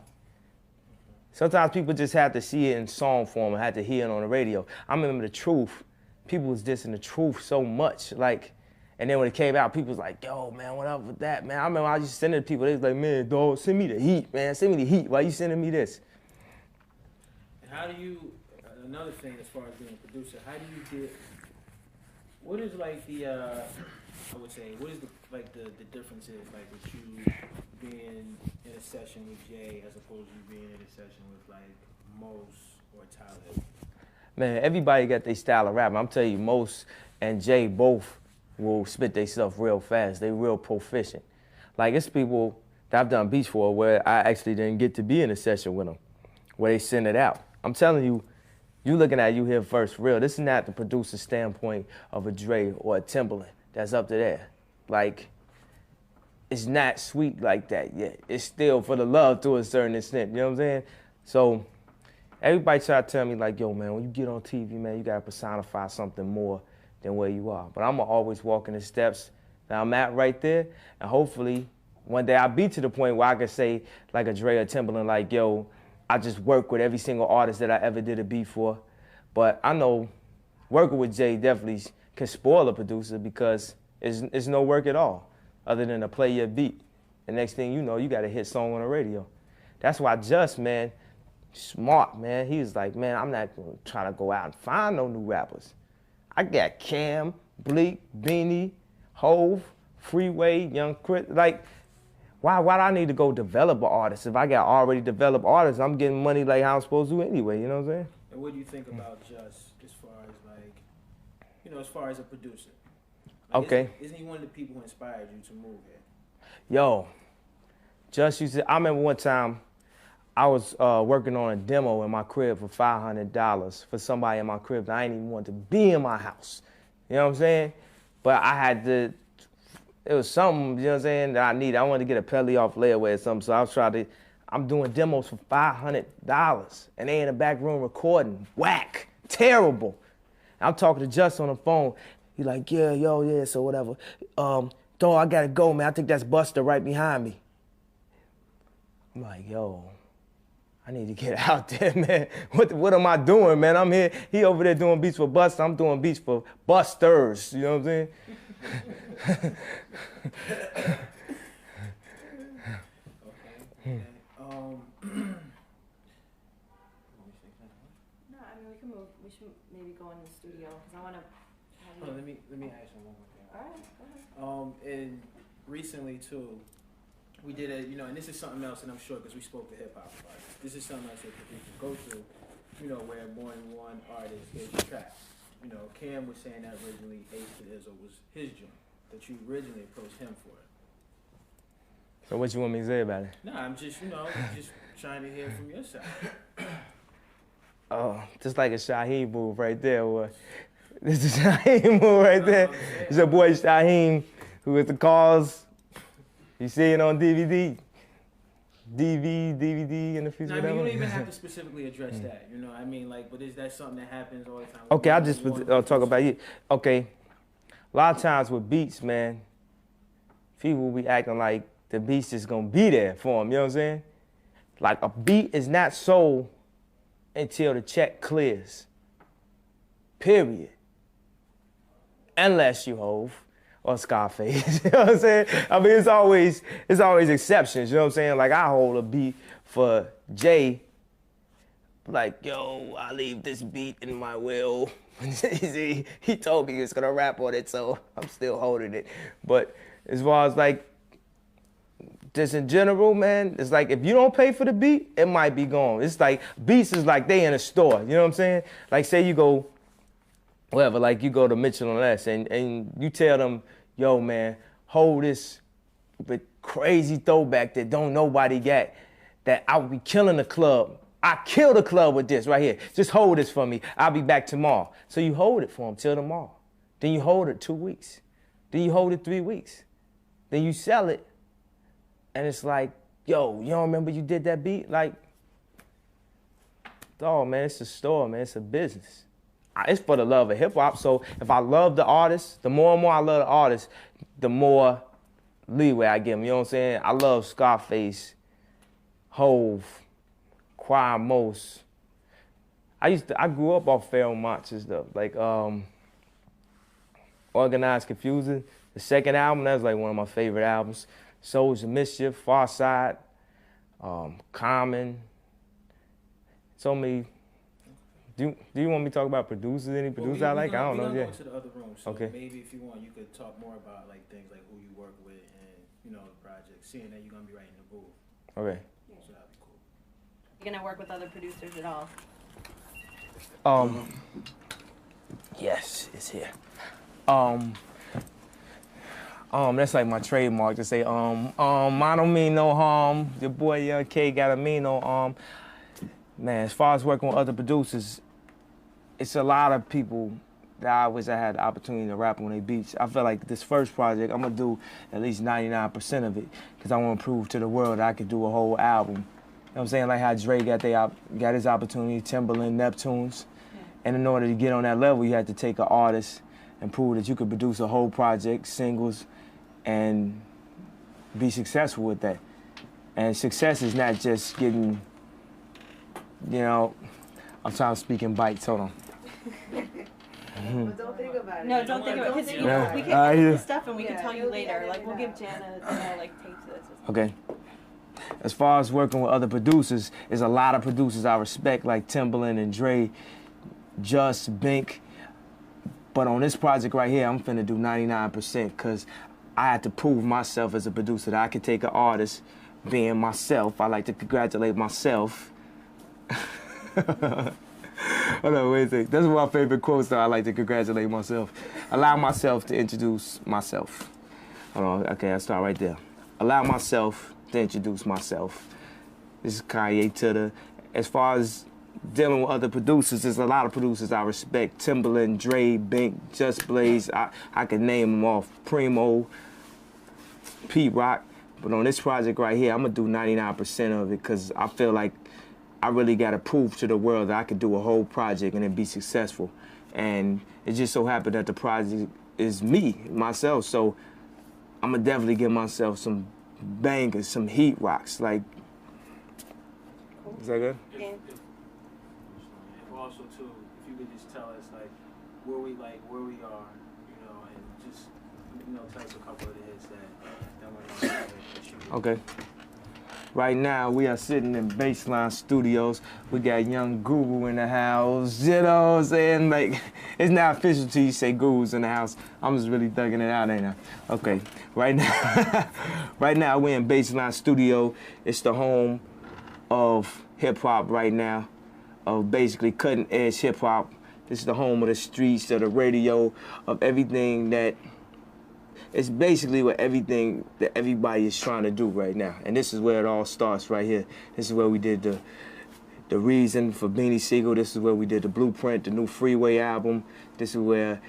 Speaker 1: Sometimes people just have to see it in song form and have to hear it on the radio. I remember the Truth. People was dissing the Truth so much. Like, and then when it came out, people was like, yo, man, what up with that, man? I remember I used to send it to people. They was like, man, dog, send me the heat, man. Send me the heat. Why you sending me this?
Speaker 2: And how do you, another thing as far as being a producer, how do you get, what is like the, I would say, what is the differences, like with you being in a session with Jay as opposed to you being in a session with like Mos or Tyler?
Speaker 1: Man, everybody got their style of rapping. I'm telling you, Mos and Jay both will spit their stuff real fast. They real proficient. Like, it's people that I've done beats for where I actually didn't get to be in a session with them, where they send it out. I'm telling you, you looking at You Here First real. This is not the producer standpoint of a Dre or a Timbaland that's up to there. Like, it's not sweet like that yet. It's still for the love to a certain extent, you know what I'm saying? So everybody try to tell me like, yo, man, when you get on TV, man, you gotta personify something more than where you are. But I'm gonna always walk in the steps that I'm at right there, and hopefully one day I'll be to the point where I can say, like a Dre or Timbaland, like, yo, I just work with every single artist that I ever did a beat for. But I know working with Jay definitely can spoil a producer because it's no work at all other than to play your beat. The next thing you know, you got a hit song on the radio. That's why Just, man, smart, man. He was like, man, I'm not gonna try to go out and find no new rappers. I got Cam, Bleak, Beanie, Hov, Freeway, Young Chris. Like, why do I need to go develop an artist? If I got already developed artists, I'm getting money like how I'm supposed to anyway, you know what I'm saying?
Speaker 2: And what do you think about Just as far as like, you know, as far as a producer? Like,
Speaker 1: Okay.
Speaker 2: Isn't he one of the people who inspired you to move here?
Speaker 1: Yo, Just used to, I remember one time I was working on a demo in my crib for $500 for somebody in my crib that I didn't even want to be in my house. You know what I'm saying? But I had to, it was something, you know what I'm saying, that I needed. I wanted to get a Pelly off layaway or something, so I was trying to, I'm doing demos for $500, and they in the back room recording. Whack, terrible. I'm talking to Just on the phone. He like, yeah, yo, yeah, so whatever. Dog, I gotta go, man. I think that's Buster right behind me. I'm like, yo, I need to get out there, man. What am I doing, man? I'm here. He over there doing beats for Buster. I'm doing beats for busters. You know what I'm saying?
Speaker 2: Okay.
Speaker 3: No, I mean, we can move, we should maybe go in the studio, because I want to have you.
Speaker 2: Let me ask you one more thing.
Speaker 3: All right, go ahead.
Speaker 2: And recently too, we did a, and this is something else, and I'm sure because we spoke to hip hop about it. This is something else that producers go through, where more than one artist gets tracked. Cam was saying that originally Ace to Izzo was his joint, that you originally approached him for it.
Speaker 1: So what you want me to say about it?
Speaker 2: Nah, I'm just, just trying to hear from your side.
Speaker 1: Oh, just like a Shaheem move right there. Boy. This is a Shaheem move right there. It's your boy Shaheem, who with the cause. You see it on DVD. DVD in the future.
Speaker 2: No, I mean, you don't even have to specifically address that. But is that something that happens all the time?
Speaker 1: Okay, I'll just talk about you. Okay, a lot of times with beats, man, people will be acting like the beat's just gonna be there for them, you know what I'm saying? Like a beat is not sold until the check clears. Period. Unless you Hove or Scarface, you know what I'm saying? I mean, it's always exceptions, you know what I'm saying? Like I hold a beat for Jay, like, yo, I leave this beat in my will. He told me he was gonna rap on it, so I'm still holding it. But as far as like, just in general, man, it's like if you don't pay for the beat, it might be gone. It's like beats is like they in a store, you know what I'm saying? Like say you go, whatever, like you go to Mitchell and Les and you tell them, yo man, hold this with crazy throwback that don't nobody get, that I would be killing the club. I kill the club with this right here. Just hold this for me. I'll be back tomorrow. So you hold it for them till tomorrow. Then you hold it 2 weeks. Then you hold it 3 weeks. Then you sell it. And it's like, yo, you don't remember you did that beat? Like, oh man, it's a store, man, it's a business. It's for the love of hip hop. So if I love the artist, the more and more I love the artist, the more leeway I give them. You know what I'm saying? I love Scarface, Hove, Choir Most. I grew up off Pharoah Monch and stuff. Like Organized Confusion, the second album, that was like one of my favorite albums. Souls of Mischief, Far Side, Common. So many. Do you want me to talk about producers? Any producers I like? I don't know.
Speaker 2: We're gonna go to the other room. So
Speaker 1: okay.
Speaker 2: Maybe if you want, you could talk more about like things like who you work with and the project. Seeing that you're gonna be right in the booth.
Speaker 1: Okay.
Speaker 2: So that'd be cool.
Speaker 3: You gonna work with other producers at all?
Speaker 1: Yes, it's here. That's like my trademark to say, I don't mean no harm. Your boy Young K gotta mean no harm. Man, as far as working with other producers, it's a lot of people that I wish I had the opportunity to rap on their beats. I feel like this first project, I'm gonna do at least 99% of it, because I wanna prove to the world that I could do a whole album. You know what I'm saying? Like how Dre got his opportunity, Timberland, Neptunes. Yeah. And in order to get on that level, you had to take an artist and prove that you could produce a whole project, singles, and be successful with that. And success is not just getting, I'm trying to speak in bites, hold on.
Speaker 3: Well, don't think about it.
Speaker 4: No, don't think about it, because
Speaker 1: Yeah.
Speaker 4: we can
Speaker 1: Yeah.
Speaker 4: this stuff and we can tell you later. Like, we'll give Jana, tapes of this.
Speaker 1: Okay. As far as working with other producers, there's a lot of producers I respect, like Timberland and Dre, Just, Bink. But on this project right here, I'm finna do 99%, because I had to prove myself as a producer that I could take an artist being myself. I like to congratulate myself. Hold on, wait a second. That's one of my favorite quotes, though. I like to congratulate myself. Allow myself to introduce myself. Hold on, okay, I'll start right there. Allow myself to introduce myself. This is Kanye to the, as far as dealing with other producers, there's a lot of producers I respect. Timberland, Dre, Bink, Just Blaze, I can name them off. Primo, Pete Rock. But on this project right here, I'm gonna do 99% of it, because I feel like I really gotta prove to the world that I could do a whole project and it be successful. And it just so happened that the project is me, myself, so I'm gonna definitely give myself some bangers, some heat rocks. Like,
Speaker 4: Cool.
Speaker 1: Is that good?
Speaker 4: Yeah.
Speaker 2: If also too, if you could just tell us like where we are, and just tell us a couple of the hits that went on that you did.
Speaker 1: Okay. Right now, we are sitting in Baseline Studios. We got young Guru in the house. You know what I'm saying? Like, it's not official till you say Guru's in the house. I'm just really thugging it out, ain't I? Okay. Right now, we're in Baseline Studio. It's the home of hip-hop right now, of basically cutting-edge hip-hop. This is the home of the streets, of the radio, of everything that... It's basically what everything that everybody is trying to do right now. And this is where it all starts right here. This is where we did the Reason for Beanie Sigel. This is where we did the Blueprint, the new Freeway album. This is where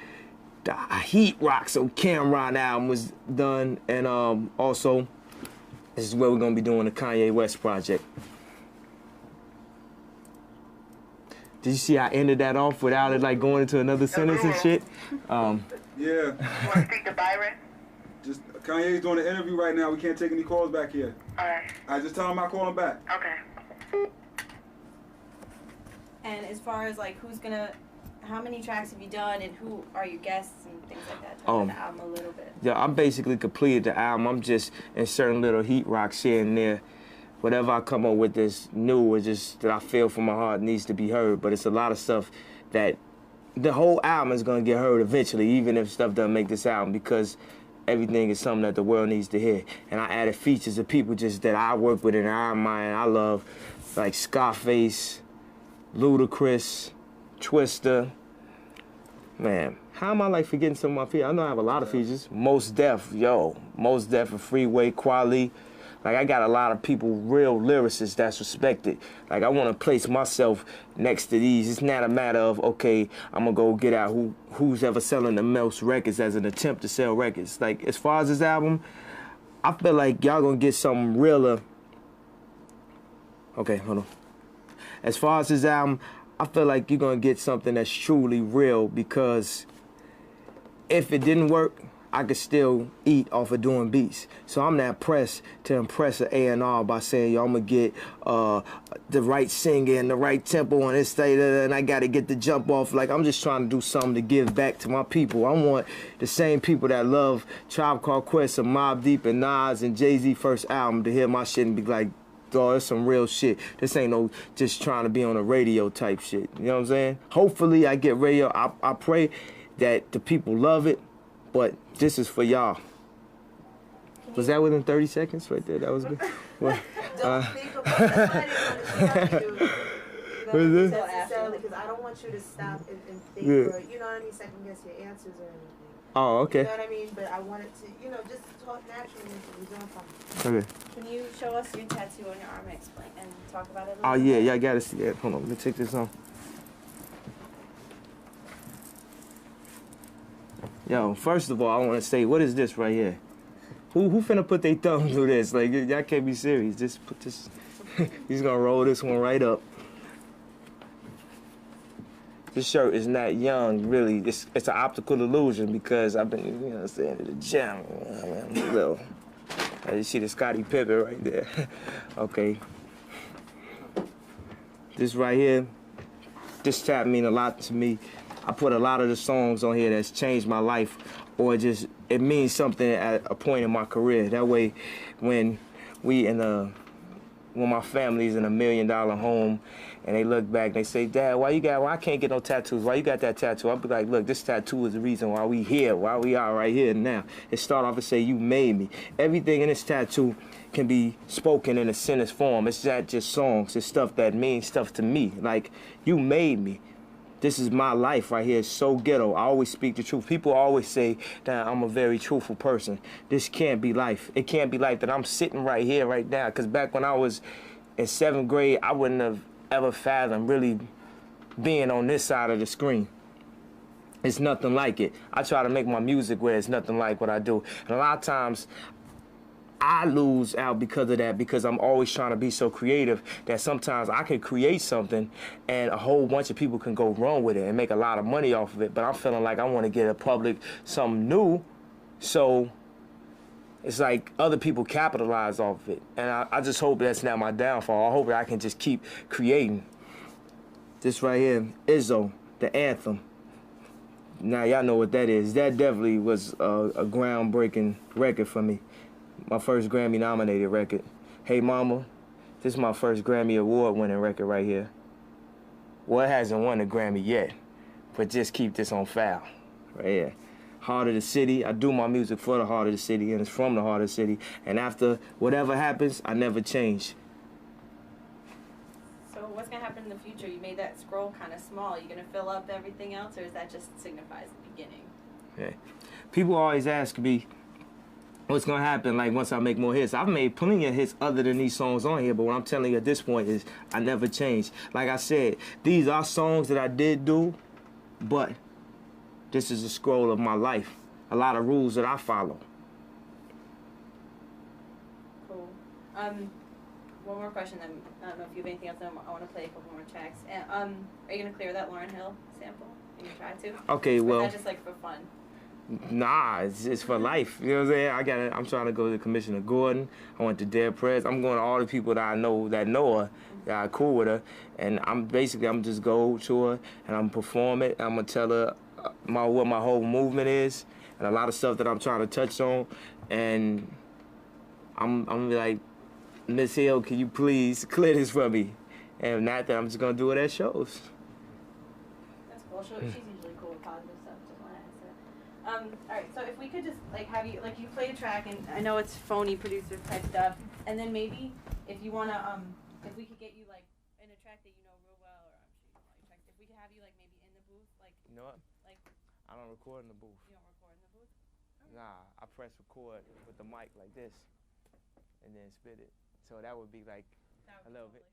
Speaker 1: the Heat Rock So Cameron album was done. And also, this is where we're going to be doing the Kanye West project. Did you see I ended that off without it like going into another sentence and shit?
Speaker 5: Yeah.
Speaker 6: You want to speak to Byron?
Speaker 5: Just Kanye's doing an interview right now. We can't take any calls back here.
Speaker 6: All right.
Speaker 5: I just tell him I call him back.
Speaker 6: Okay.
Speaker 4: And as far as like how many tracks have you done and who are your guests and things like that? Talk about the album a little bit.
Speaker 1: Yeah, I basically completed the album. I'm just inserting little heat rocks here and there. Whatever I come up with that's new or just that I feel from my heart needs to be heard. But it's a lot of stuff that the whole album is going to get heard eventually, even if stuff doesn't make this album, because everything is something that the world needs to hear. And I added features of people just that I work with and I love, like Scarface, Ludacris, Twista. Man, how am I like forgetting some of my features? I know I have a lot of features. Mos Def and Freeway, Quali. Like, I got a lot of people, real lyricists that's respected. Like, I want to place myself next to these. It's not a matter of, okay, I'm going to go get out who's ever selling the most records as an attempt to sell records. Like, as far as this album, I feel like y'all going to get something realer. Okay, hold on. As far as this album, I feel like you're going to get something that's truly real, because if it didn't work, I could still eat off of doing beats. So I'm not pressed to impress an A&R by saying, yo, I'm going to get the right singer and the right tempo on this state, and I got to get the jump off. Like, I'm just trying to do something to give back to my people. I want the same people that love Tribe Called Quest and Mobb Deep and Nas and Jay-Z first album to hear my shit and be like, oh, it's some real shit. This ain't no just trying to be on a radio type shit. You know what I'm saying? Hopefully I get radio. I pray that the people love it. But this is for y'all. Was that within 30 seconds right there? That was good. Well,
Speaker 7: Don't speak about that.
Speaker 1: What is this?
Speaker 7: Necessarily, because I don't want you to stop and think,
Speaker 1: Yeah.
Speaker 7: or, you know what I mean, second guess your answers or anything.
Speaker 1: Oh, okay.
Speaker 7: You know what I mean? But I wanted to, just talk naturally until we're doing something.
Speaker 1: Okay.
Speaker 4: Can you show us your tattoo on your arm and explain and talk about it a
Speaker 1: Oh,
Speaker 4: little
Speaker 1: yeah,
Speaker 4: bit?
Speaker 1: y'all got to see that. Hold on, let me take this on. Yo, first of all, I want to say, what is this right here? Who finna put their thumb through this? Like, y'all can't be serious. Just put this, he's gonna roll this one right up. This shirt is not young, really. It's an optical illusion because I've been, at the gym. I'm little. You see the Scottie Pippen right there. Okay. This right here, this tap mean a lot to me. I put a lot of the songs on here that's changed my life, or just it means something at a point in my career. That way, when my family's in $1 million home and they look back and they say, Dad, why I can't get no tattoos? Why you got that tattoo? I'll be like, look, this tattoo is the reason why we here, why we are right here now. It start off and say, you made me. Everything in this tattoo can be spoken in a sentence form. It's not just songs. It's stuff that means stuff to me. Like, you made me. This is my life right here. It's so ghetto. I always speak the truth. People always say that I'm a very truthful person. This can't be life. It can't be life that I'm sitting right here right now. Because back when I was in 7th grade, I wouldn't have ever fathomed really being on this side of the screen. It's nothing like it. I try to make my music where it's nothing like what I do. And a lot of times, I lose out because of that, because I'm always trying to be so creative that sometimes I can create something and a whole bunch of people can go wrong with it and make a lot of money off of it. But I'm feeling like I want to get a public something new. So it's like other people capitalize off of it. And I just hope that's not my downfall. I hope that I can just keep creating. This right here, Izzo, the anthem. Now y'all know what that is. That definitely was a groundbreaking record for me. My first Grammy nominated record. Hey Mama, this is my first Grammy Award winning record right here. Well, it hasn't won a Grammy yet, but just keep this on file, right here. Heart of the City, I do my music for the heart of the city, and it's from the heart of the city. And after whatever happens, I never change.
Speaker 4: So what's gonna happen in the future? You made that scroll kind of small. You gonna fill up everything else, or is that just signifies the beginning?
Speaker 1: Okay. People always ask me, what's gonna happen like once I make more hits? I've made plenty of hits other than these songs on here, but what I'm telling you at this point is I never change. Like I said, these are songs that I did do, but this is a scroll of my life. A lot of rules that I follow.
Speaker 4: Cool. One more question then. I don't know if you have anything else. I want to play a couple more tracks. And, are you gonna clear that Lauryn Hill sample? Are you gonna try to?
Speaker 1: Okay,
Speaker 4: or
Speaker 1: well.
Speaker 4: Is that just like for fun?
Speaker 1: Nah, it's for life. You know what I'm saying? I'm trying to go to Commissioner Gordon. I went to Dead Prez. I'm going to all the people that I know her, that are cool with her, and I'm just go to her and I'm perform it. I'm gonna tell her what my whole movement is and a lot of stuff that I'm trying to touch on, and I'm gonna be like, Miss Hill, can you please clear this for me? And not that I'm just gonna do it at shows.
Speaker 4: That's cool. She's usually cool with positive stuff. Just want to answer. All right. So if we could just like have you you play a track, and I know it's phony producer type stuff, and then maybe if you wanna if we could get you like in a track that you know real well, or I'm sure you know all your tracks, if we could have you like maybe in the booth, like.
Speaker 1: You know what?
Speaker 4: Like.
Speaker 1: I don't record in the booth.
Speaker 4: You don't record in the booth?
Speaker 1: Nah, I press record with the mic like this and then spit it. So that would be like a little bit.